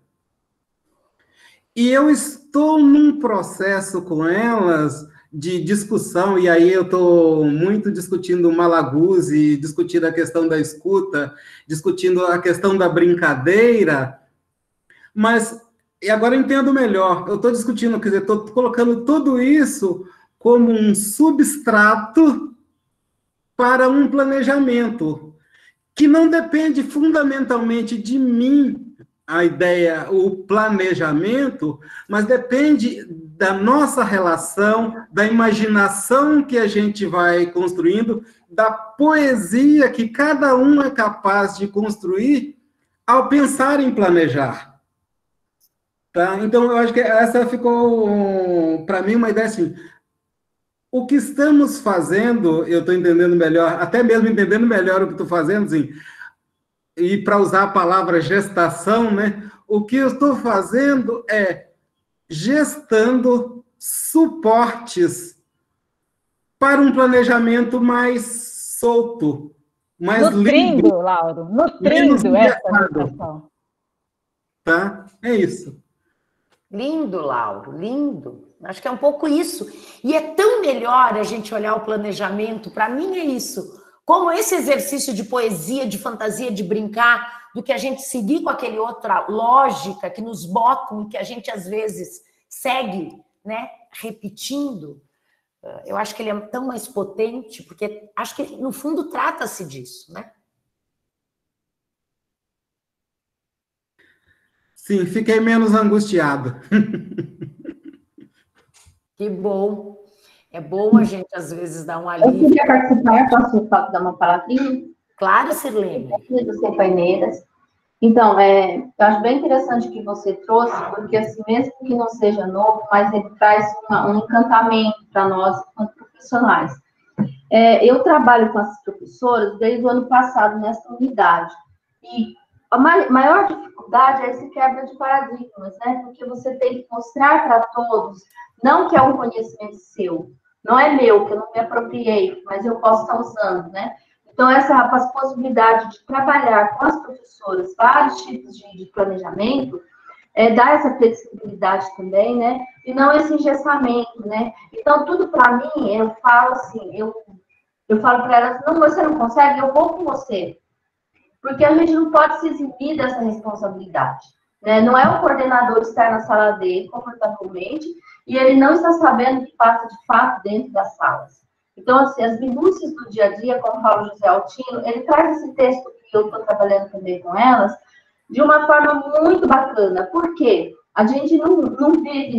E eu estou num processo com elas de discussão, e aí eu estou muito discutindo o Malaguzzi, discutindo a questão da escuta, discutindo a questão da brincadeira, mas e agora eu entendo melhor, eu estou discutindo, quer dizer, estou colocando tudo isso como um substrato para um planejamento, que não depende fundamentalmente de mim, a ideia, o planejamento, mas depende da nossa relação, da imaginação que a gente vai construindo, da poesia que cada um é capaz de construir ao pensar em planejar. Tá? Então, eu acho que essa ficou, para mim, uma ideia assim, o que estamos fazendo, eu estou entendendo melhor, até mesmo entendendo melhor o que estou fazendo, assim, e para usar a palavra gestação, né? O que eu estou fazendo é gestando suportes para um planejamento mais solto, mais nutrindo, livre, Lauro, nutrindo essa gestação. Tá? É isso. Lindo, Lauro, lindo. Acho que é um pouco isso. E é tão melhor a gente olhar o planejamento, para mim é isso, como esse exercício de poesia, de fantasia, de brincar, do que a gente seguir com aquele outra lógica que nos botam e que a gente às vezes segue, né, repetindo. Eu acho que ele é tão mais potente, porque acho que no fundo trata-se disso, né? Sim, fiquei menos angustiado. Que bom. É bom a gente, às vezes, dar um alívio. Eu queria participar, posso dar uma palavrinha? Claro, Sirlene. Do Sem Paineiras. Então, eu acho bem interessante o que você trouxe, porque, assim, mesmo que não seja novo, mas ele traz um encantamento para nós, enquanto profissionais. Eu trabalho com essas professoras desde o ano passado, nessa unidade. E a maior dificuldade é esse quebra de paradigmas, né? Porque você tem que mostrar para todos, não que é um conhecimento seu, não é meu, que eu não me apropriei, mas eu posso estar usando, né? Então, as possibilidades de trabalhar com as professoras vários tipos de planejamento, dá essa flexibilidade também, né? E não esse engessamento, né? Então, tudo para mim, eu falo assim, eu falo para elas, não, você não consegue, eu vou com você. Porque a gente não pode se eximir dessa responsabilidade, né? Não é o coordenador estar na sala dele, confortavelmente, e ele não está sabendo o que passa de fato dentro das salas. Então, assim, as minúcias do dia a dia, como fala o José Altino, ele traz esse texto que eu estou trabalhando também com elas, de uma forma muito bacana. Por quê? A gente não vive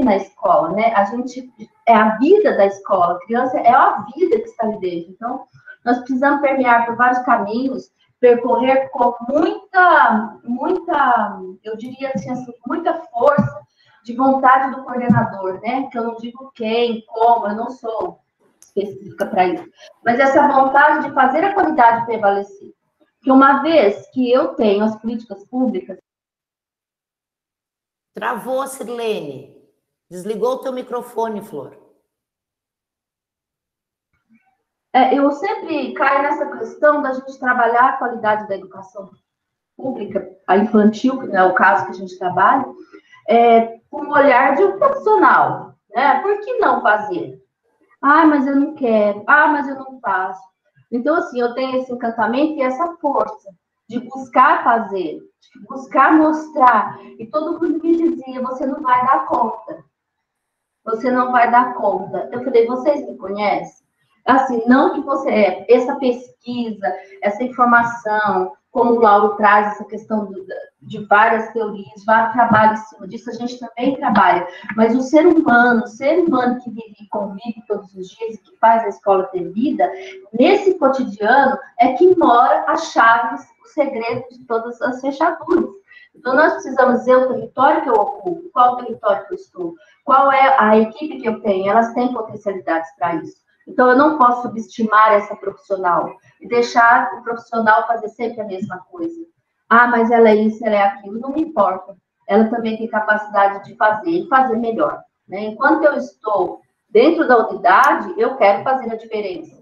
na escola, né? A gente é a vida da escola. A criança é a vida que está ali dentro. Então, nós precisamos permear por vários caminhos, percorrer com muita, eu diria assim, muita força de vontade do coordenador, né? Que eu não digo quem, como, eu não sou específica para isso. Mas essa vontade de fazer a qualidade prevalecer. Que uma vez que eu tenho as políticas públicas... Travou, Sirlene. Desligou o teu microfone, Flor. Eu sempre caio nessa questão da gente trabalhar a qualidade da educação pública, a infantil, que não é o caso que a gente trabalha, com o olhar de um profissional, né? Por que não fazer? Ah, mas eu não quero. Ah, mas eu não faço. Então, assim, eu tenho esse encantamento e essa força de buscar fazer, de buscar mostrar. E todo mundo me dizia, você não vai dar conta. Você não vai dar conta. Eu falei, vocês me conhecem? Assim, não que você... Essa pesquisa, essa informação, como o Lauro traz essa questão de várias teorias, vários trabalhos em cima disso, a gente também trabalha. Mas o ser humano que vive e convive todos os dias e que faz a escola ter vida, nesse cotidiano é que mora as chaves, o segredo de todas as fechaduras. Então, nós precisamos dizer o território que eu ocupo, qual o território que eu estou, qual é a equipe que eu tenho, elas têm potencialidades para isso. Então, eu não posso subestimar essa profissional e deixar o profissional fazer sempre a mesma coisa. Ah, mas ela é isso, ela é aquilo, não me importa. Ela também tem capacidade de fazer e fazer melhor, né? Enquanto eu estou dentro da unidade, eu quero fazer a diferença.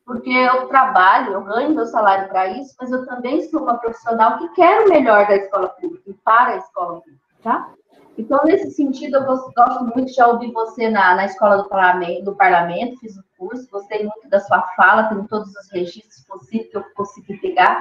Porque eu trabalho, eu ganho meu salário para isso, mas eu também sou uma profissional que quer o melhor da escola pública e para a escola pública, tá? Então, nesse sentido, eu gosto muito, já ouvi você na escola do parlamento, fiz o curso, gostei muito da sua fala, tenho todos os registros possíveis que eu consegui pegar.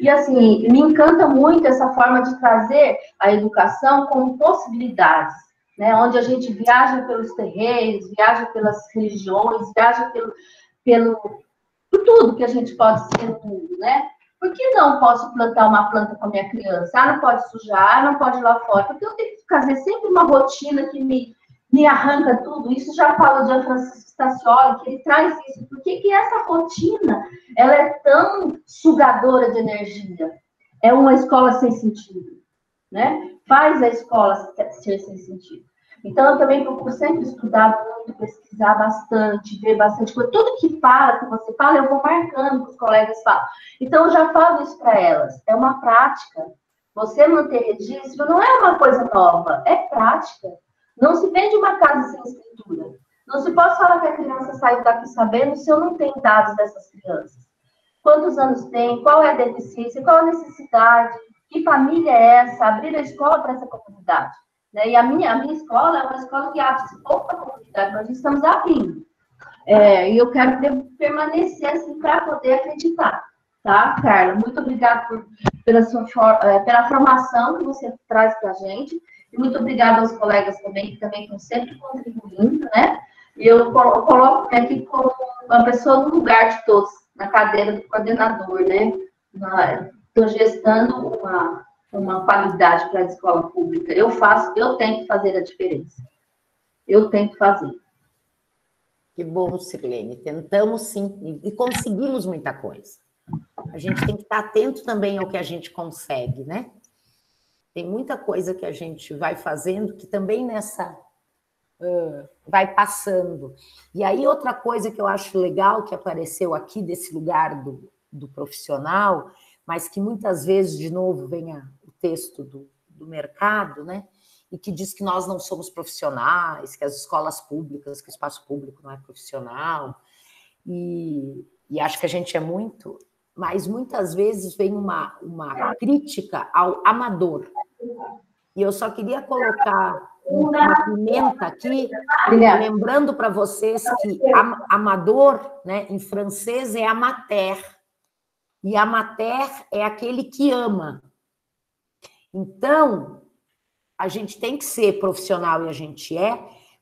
E, assim, me encanta muito essa forma de trazer a educação como possibilidades, né? Onde a gente viaja pelos terreiros, viaja pelas religiões, viaja por tudo que a gente pode ser no mundo, né? Por que não posso plantar uma planta com a minha criança? Ah, não pode sujar, não pode ir lá fora. Porque eu tenho que fazer sempre uma rotina que me arranca tudo. Isso já fala de Francisco Staccioli, que ele traz isso. Por que essa rotina, ela é tão sugadora de energia? É uma escola sem sentido, né? Faz a escola ser sem sentido. Então, eu também procuro sempre estudar muito, pesquisar bastante, ver bastante coisa. Tudo que você fala, eu vou marcando que os colegas falam. Então, eu já falo isso para elas. É uma prática. Você manter registro não é uma coisa nova, é prática. Não se vende uma casa sem escritura. Não se pode falar que a criança saiu daqui sabendo se eu não tenho dados dessas crianças. Quantos anos tem? Qual é a deficiência? Qual a necessidade? Que família é essa? Abrir a escola para essa comunidade. E a minha escola é uma escola que abre-se pouco para a comunidade, nós estamos abrindo. E eu quero permanecer assim para poder acreditar, tá, Carla? Muito obrigada pela formação que você traz para a gente, e muito obrigada aos colegas também, que também estão sempre contribuindo, né? E eu coloco aqui como uma pessoa no lugar de todos, na cadeira do coordenador, né? Estou gestando uma qualidade para a escola pública. Eu tenho que fazer a diferença. Eu tenho que fazer. Que bom, Sirlene. Tentamos sim, e conseguimos muita coisa. A gente tem que estar atento também ao que a gente consegue, né? Tem muita coisa que a gente vai fazendo que também vai passando. E aí, outra coisa que eu acho legal que apareceu aqui desse lugar do profissional, mas que muitas vezes, de novo, vem o texto do mercado, né? E que diz que nós não somos profissionais, que as escolas públicas, que o espaço público não é profissional, e acho que a gente é muito, mas muitas vezes vem uma crítica ao amador. E eu só queria colocar uma pimenta aqui, lembrando para vocês que amador, né, em francês, é amateur, e amateur é aquele que ama. Então, a gente tem que ser profissional, e a gente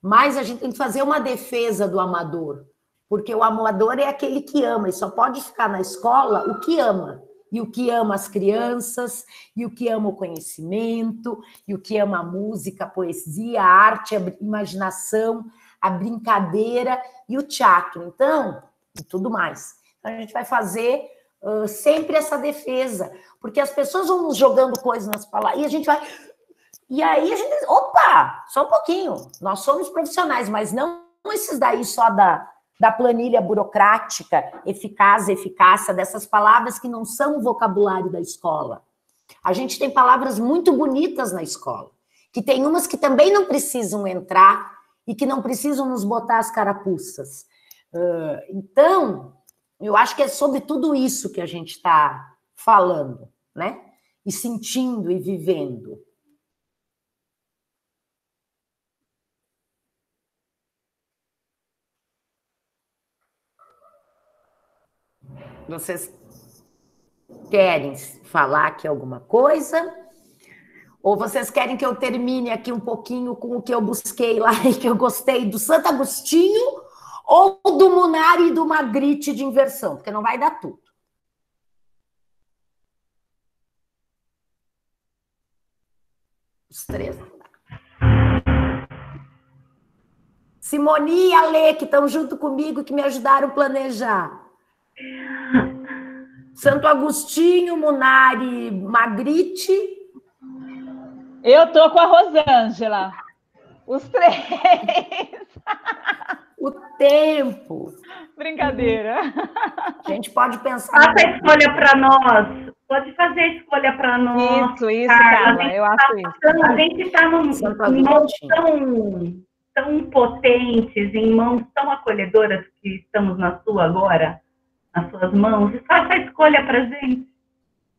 mas a gente tem que fazer uma defesa do amador, porque o amador é aquele que ama, e só pode ficar na escola o que ama, e o que ama as crianças, e o que ama o conhecimento, e o que ama a música, a poesia, a arte, a imaginação, a brincadeira e o teatro, então, e tudo mais. Então, a gente vai fazer sempre essa defesa, porque as pessoas vão nos jogando coisas nas palavras, e a gente vai... E aí a gente diz, opa, só um pouquinho, nós somos profissionais, mas não esses daí só da planilha burocrática, eficácia, dessas palavras que não são o vocabulário da escola. A gente tem palavras muito bonitas na escola, que tem umas que também não precisam entrar e que não precisam nos botar as carapuças. Então, eu acho que é sobre tudo isso que a gente está falando, né? E sentindo e vivendo. Vocês querem falar aqui alguma coisa? Ou vocês querem que eu termine aqui um pouquinho com o que eu busquei lá e que eu gostei do Santo Agostinho ou do Munari e do Magritte de inversão? Porque não vai dar tudo. Os três não dá. Simoni e Ale, que estão junto comigo, que me ajudaram a planejar. Santo Agostinho, Munari, Magritte. Eu tô com a Rosângela. Os três. O tempo. brincadeira. A gente pode pensar... Faça a escolha para nós. Pode fazer a escolha para nós. Isso, Carla. Carla, eu acho isso. A gente está em mãos tão potentes, em mãos tão acolhedoras que estamos na sua agora, nas suas mãos. Faça a escolha para a gente.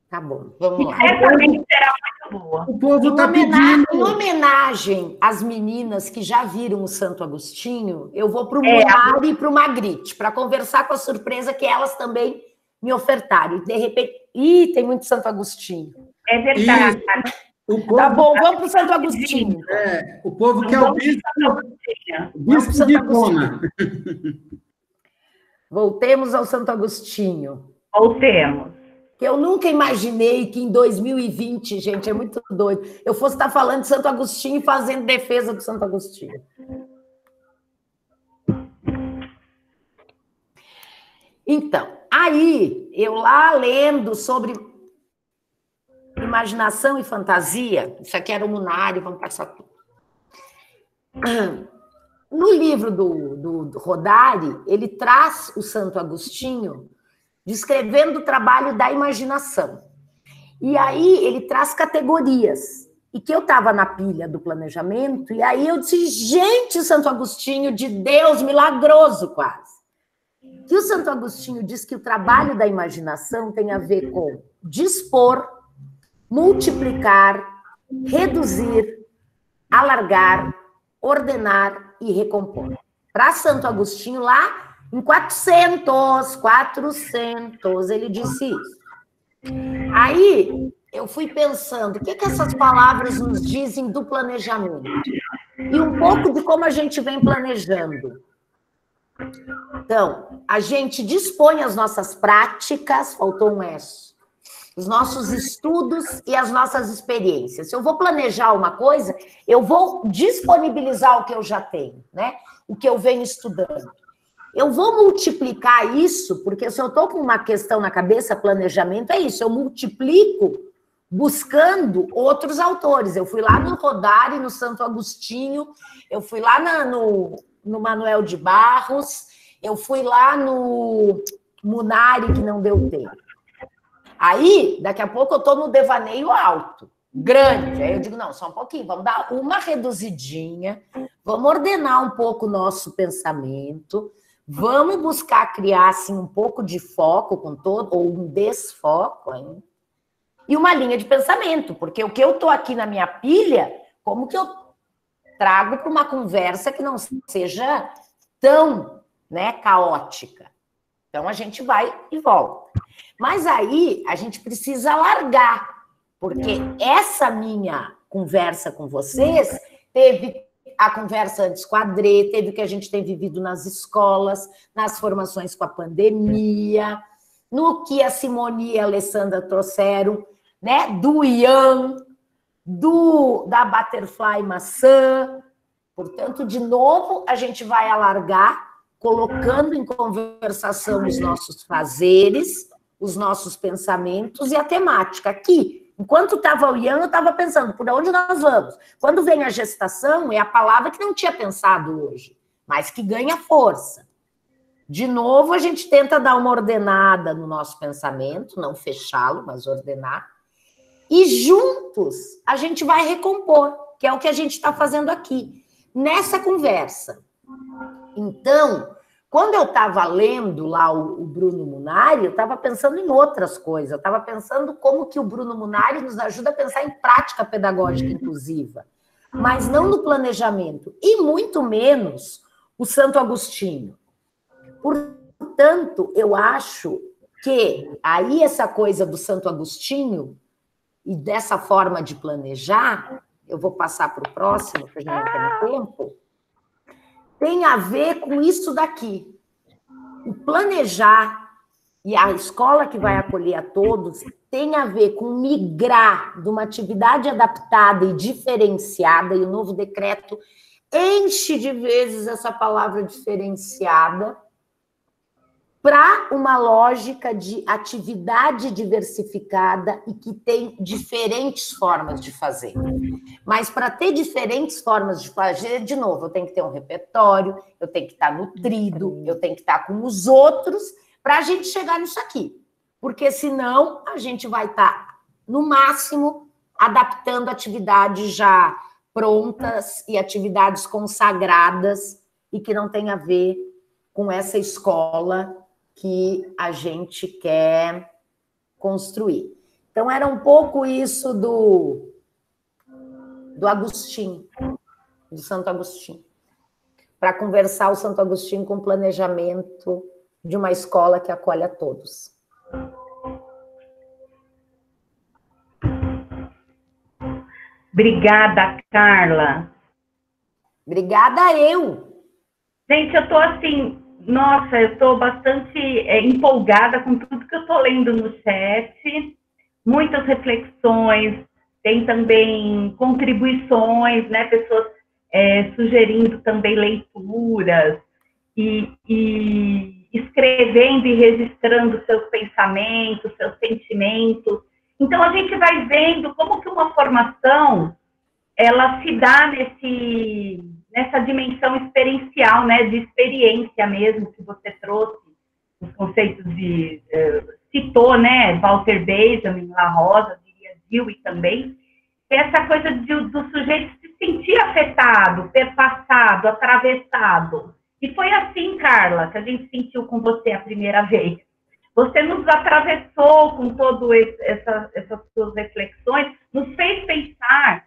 Tá bom, vamos lá. Certamente será muito boa. O povo está pedindo. Em homenagem às meninas que já viram o Santo Agostinho, eu vou para o Munari e para o Magritte, para conversar com a surpresa que elas também me ofertaram. E, de repente, tem muito Santo Agostinho. É verdade. Tá bom, vamos para o Santo Agostinho. O povo quer o bispo de Roma. Voltemos ao Santo Agostinho. Voltemos. Que eu nunca imaginei que em 2020, gente, é muito doido, eu fosse estar falando de Santo Agostinho e fazendo defesa do Santo Agostinho. Então, aí, eu lá lendo sobre imaginação e fantasia, isso aqui era o Munari, vamos passar tudo. No livro do Rodari, ele traz o Santo Agostinho descrevendo o trabalho da imaginação. E aí ele traz categorias. E que eu estava na pilha do planejamento, e aí eu disse, gente, Santo Agostinho, de Deus, milagroso quase. Que o Santo Agostinho diz que o trabalho da imaginação tem a ver com dispor, multiplicar, reduzir, alargar, ordenar e recompor. Para Santo Agostinho, lá em 400, ele disse isso. Aí eu fui pensando, o que essas palavras nos dizem do planejamento? E um pouco de como a gente vem planejando. Então, a gente dispõe as nossas práticas, faltou um S, os nossos estudos e as nossas experiências. Se eu vou planejar uma coisa, eu vou disponibilizar o que eu já tenho, né? O que eu venho estudando. Eu vou multiplicar isso, porque se eu estou com uma questão na cabeça, planejamento é isso, eu multiplico buscando outros autores. Eu fui lá no Rodari, no Santo Agostinho, eu fui lá no Manuel de Barros, eu fui lá no Munari, que não deu tempo. Aí, daqui a pouco, eu estou no devaneio alto, grande. Aí eu digo, não, só um pouquinho, vamos dar uma reduzidinha, vamos ordenar um pouco o nosso pensamento, vamos buscar criar assim, um pouco de foco com todo, ou um desfoco ainda, e uma linha de pensamento, porque o que eu estou aqui na minha pilha, como que eu trago para uma conversa que não seja tão, né, caótica. Então, a gente vai e volta. Mas aí, a gente precisa largar, porque essa minha conversa com vocês teve a conversa antes com a Adrê, teve o que a gente tem vivido nas escolas, nas formações com a pandemia, no que a Simone e a Alessandra trouxeram, né, do Ian, da Butterfly Maçã. Portanto, de novo, a gente vai alargar, colocando em conversação os nossos fazeres, os nossos pensamentos e a temática. Aqui, enquanto estava o Ian, eu estava pensando, por onde nós vamos? Quando vem a gestação, é a palavra que não tinha pensado hoje, mas que ganha força. De novo, a gente tenta dar uma ordenada no nosso pensamento, não fechá-lo, mas ordenar. E juntos, a gente vai recompor, que é o que a gente está fazendo aqui, nessa conversa. Então, quando eu estava lendo lá o Bruno Munari, eu estava pensando em outras coisas. Eu estava pensando como que o Bruno Munari nos ajuda a pensar em prática pedagógica inclusiva, mas não no planejamento, e muito menos o Santo Agostinho. Portanto, eu acho que aí essa coisa do Santo Agostinho e dessa forma de planejar, eu vou passar para o próximo, que a gente não tem tempo, tem a ver com isso daqui. O planejar e a escola que vai acolher a todos tem a ver com migrar de uma atividade adaptada e diferenciada, e o novo decreto enche de vezes essa palavra diferenciada, para uma lógica de atividade diversificada e que tem diferentes formas de fazer. Mas para ter diferentes formas de fazer, de novo, eu tenho que ter um repertório, eu tenho que estar nutrido, eu tenho que estar com os outros para a gente chegar nisso aqui. Porque senão a gente vai estar, no máximo, adaptando atividades já prontas e atividades consagradas e que não tem a ver com essa escola que a gente quer construir. Então, era um pouco isso do Agostinho, do Santo Agostinho, para conversar o Santo Agostinho com o planejamento de uma escola que acolhe a todos. Obrigada, Carla. Obrigada eu. Gente, eu estou assim, nossa, eu estou bastante empolgada com tudo que eu estou lendo no chat, muitas reflexões, tem também contribuições, né, pessoas sugerindo também leituras e escrevendo e registrando seus pensamentos, seus sentimentos. Então, a gente vai vendo como que uma formação, ela se dá nessa dimensão experiencial, né, de experiência mesmo, que você trouxe, os conceitos citou, né, Walter Benjamin, La Rosa, diria Dewey também, essa coisa do sujeito se sentir afetado, perpassado, atravessado. E foi assim, Carla, que a gente sentiu com você a primeira vez. Você nos atravessou com todas essas suas reflexões, nos fez pensar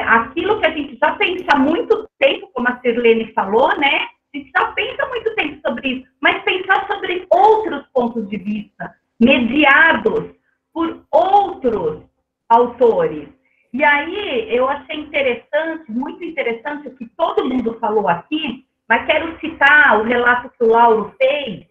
aquilo que a gente já pensa há muito tempo, como a Sirlene falou, né? A gente já pensa há muito tempo sobre isso, mas pensar sobre outros pontos de vista, mediados por outros autores. E aí, eu achei interessante, muito interessante, o que todo mundo falou aqui, mas quero citar o relato que o Lauro fez,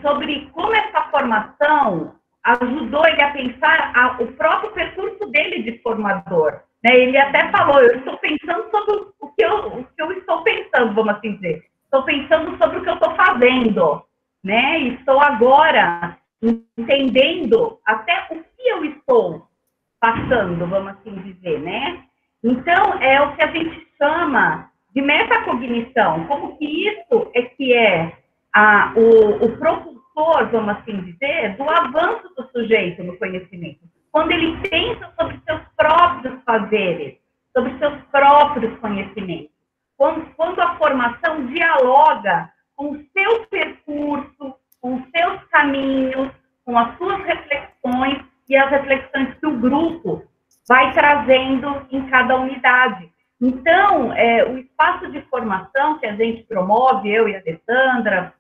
sobre como essa formação ajudou ele a pensar o próprio percurso dele de formador. Né? Ele até falou, eu estou pensando sobre o que eu estou pensando, vamos assim dizer. Estou pensando sobre o que eu estou fazendo. Né? E estou agora entendendo até o que eu estou passando, vamos assim dizer. Né? Então, é o que a gente chama de metacognição. Como que isso é que o propulsor, vamos assim dizer, do avanço do sujeito no conhecimento. Quando ele pensa sobre seus próprios fazeres, sobre seus próprios conhecimentos. Quando a formação dialoga com o seu percurso, com os seus caminhos, com as suas reflexões e as reflexões que o grupo vai trazendo em cada unidade. Então, o espaço de formação que a gente promove, eu e a Alessandra,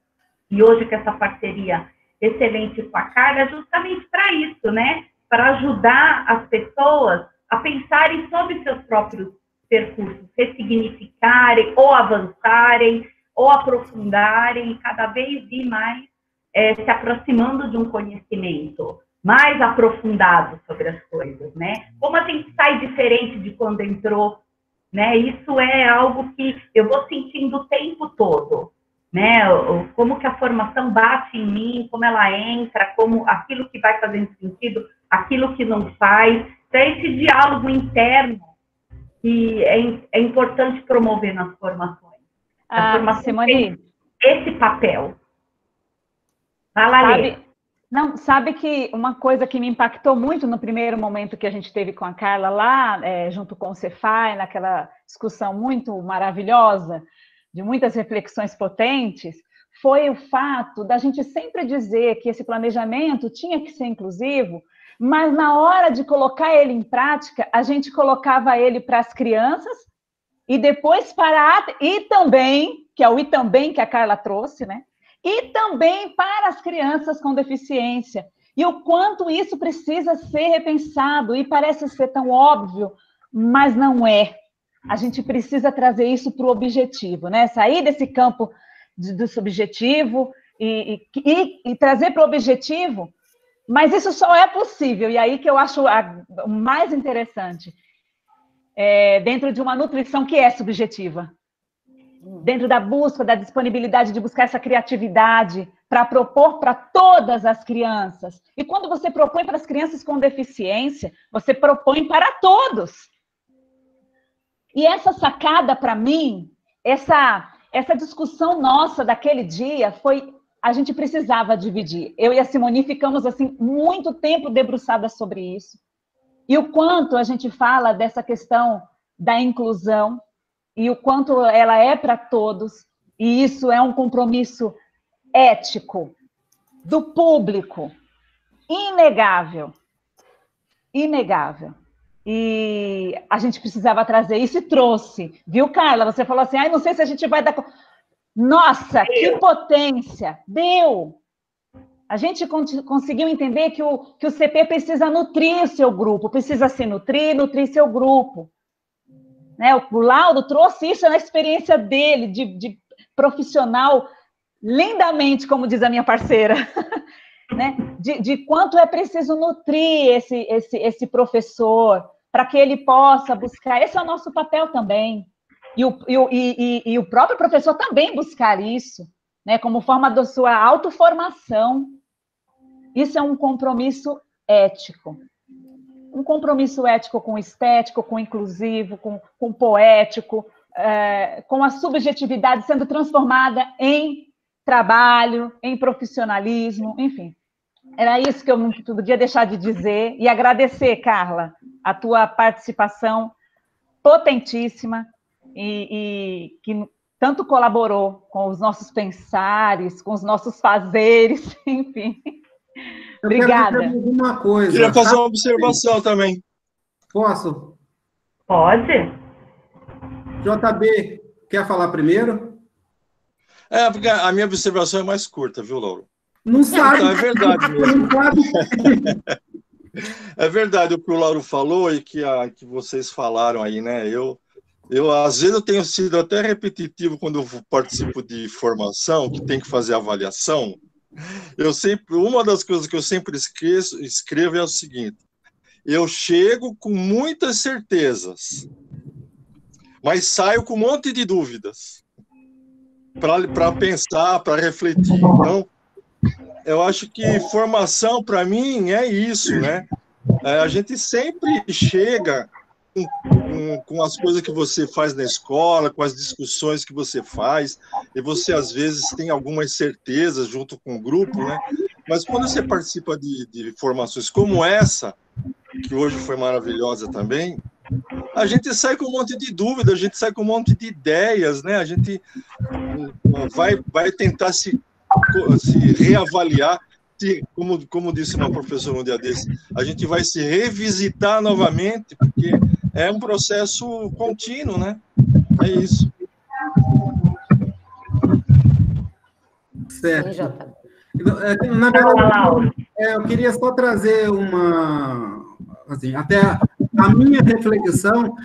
e hoje com essa parceria excelente com a Carla, é justamente para isso, né? Para ajudar as pessoas a pensarem sobre seus próprios percursos, ressignificarem, ou avançarem, ou aprofundarem, e cada vez ir mais se aproximando de um conhecimento mais aprofundado sobre as coisas, né? Como a gente sai diferente de quando entrou, né? Isso é algo que eu vou sentindo o tempo todo. Né, como que a formação bate em mim, como ela entra, como aquilo que vai fazendo sentido, aquilo que não faz. Então, esse diálogo interno que é importante promover nas formações. A formação Simone, tem esse papel. Vai lá, Lê. Não, sabe que uma coisa que me impactou muito no primeiro momento que a gente teve com a Carla lá, junto com o Cefai, naquela discussão muito maravilhosa, de muitas reflexões potentes, foi o fato da gente sempre dizer que esse planejamento tinha que ser inclusivo, mas na hora de colocar ele em prática, a gente colocava ele para as crianças e depois e também, que é o e também que a Carla trouxe, né? E também para as crianças com deficiência. E o quanto isso precisa ser repensado, e parece ser tão óbvio, mas não é. A gente precisa trazer isso para o objetivo, né? Sair desse campo do subjetivo e trazer para o objetivo, mas isso só é possível, e aí que eu acho o mais interessante, dentro de uma nutrição que é subjetiva. dentro da busca, da disponibilidade de buscar essa criatividade para propor para todas as crianças. E quando você propõe para as crianças com deficiência, você propõe para todos. E essa sacada, para mim, essa discussão nossa daquele dia foi... A gente precisava dividir. Eu e a Simone ficamos, assim, muito tempo debruçadas sobre isso. E o quanto a gente fala dessa questão da inclusão e o quanto ela é para todos. E isso é um compromisso ético do público. Inegável. Inegável. E a gente precisava trazer isso e trouxe. Viu, Carla? Você falou assim, não sei se a gente vai dar... Nossa, que potência! Deu! A gente conseguiu entender que o CP precisa nutrir o seu grupo, precisa se nutrir seu grupo. Né? O Lauro trouxe isso na experiência dele, de profissional, lindamente, como diz a minha parceira, né? de quanto é preciso nutrir esse professor, para que ele possa buscar. Esse é o nosso papel também. E o próprio professor também buscar isso, né, como forma da sua autoformação. Isso é um compromisso ético. Um compromisso ético com o estético, com o inclusivo, com o poético, com a subjetividade sendo transformada em trabalho, em profissionalismo, enfim. Era isso que eu não podia deixar de dizer. E agradecer, Carla, a tua participação potentíssima, e que tanto colaborou com os nossos pensares, com os nossos fazeres, enfim. Obrigada. Eu quero dizer uma coisa. Queria fazer uma observação também. Posso? Pode. JB, quer falar primeiro? Porque a minha observação é mais curta, viu, Lauro? Não sabe. Então, é verdade mesmo. É verdade o que o Lauro falou e que vocês falaram aí, né? Às vezes, eu tenho sido até repetitivo quando eu participo de formação, que tem que fazer avaliação. Uma das coisas que eu sempre escrevo é o seguinte: eu chego com muitas certezas, mas saio com um monte de dúvidas para pensar, para refletir. Então, eu acho que formação, para mim, é isso, né? A gente sempre chega com as coisas que você faz na escola, com as discussões que você faz, e você, às vezes, tem algumas certezas junto com o grupo, né? Mas quando você participa de formações como essa, que hoje foi maravilhosa também, a gente sai com um monte de dúvidas, a gente sai com um monte de ideias, né? A gente vai tentar se reavaliar, como disse uma professora um dia desse, a gente vai se revisitar novamente, porque é um processo contínuo, né? É isso. Certo. Na verdade, eu queria só trazer até a minha reflexão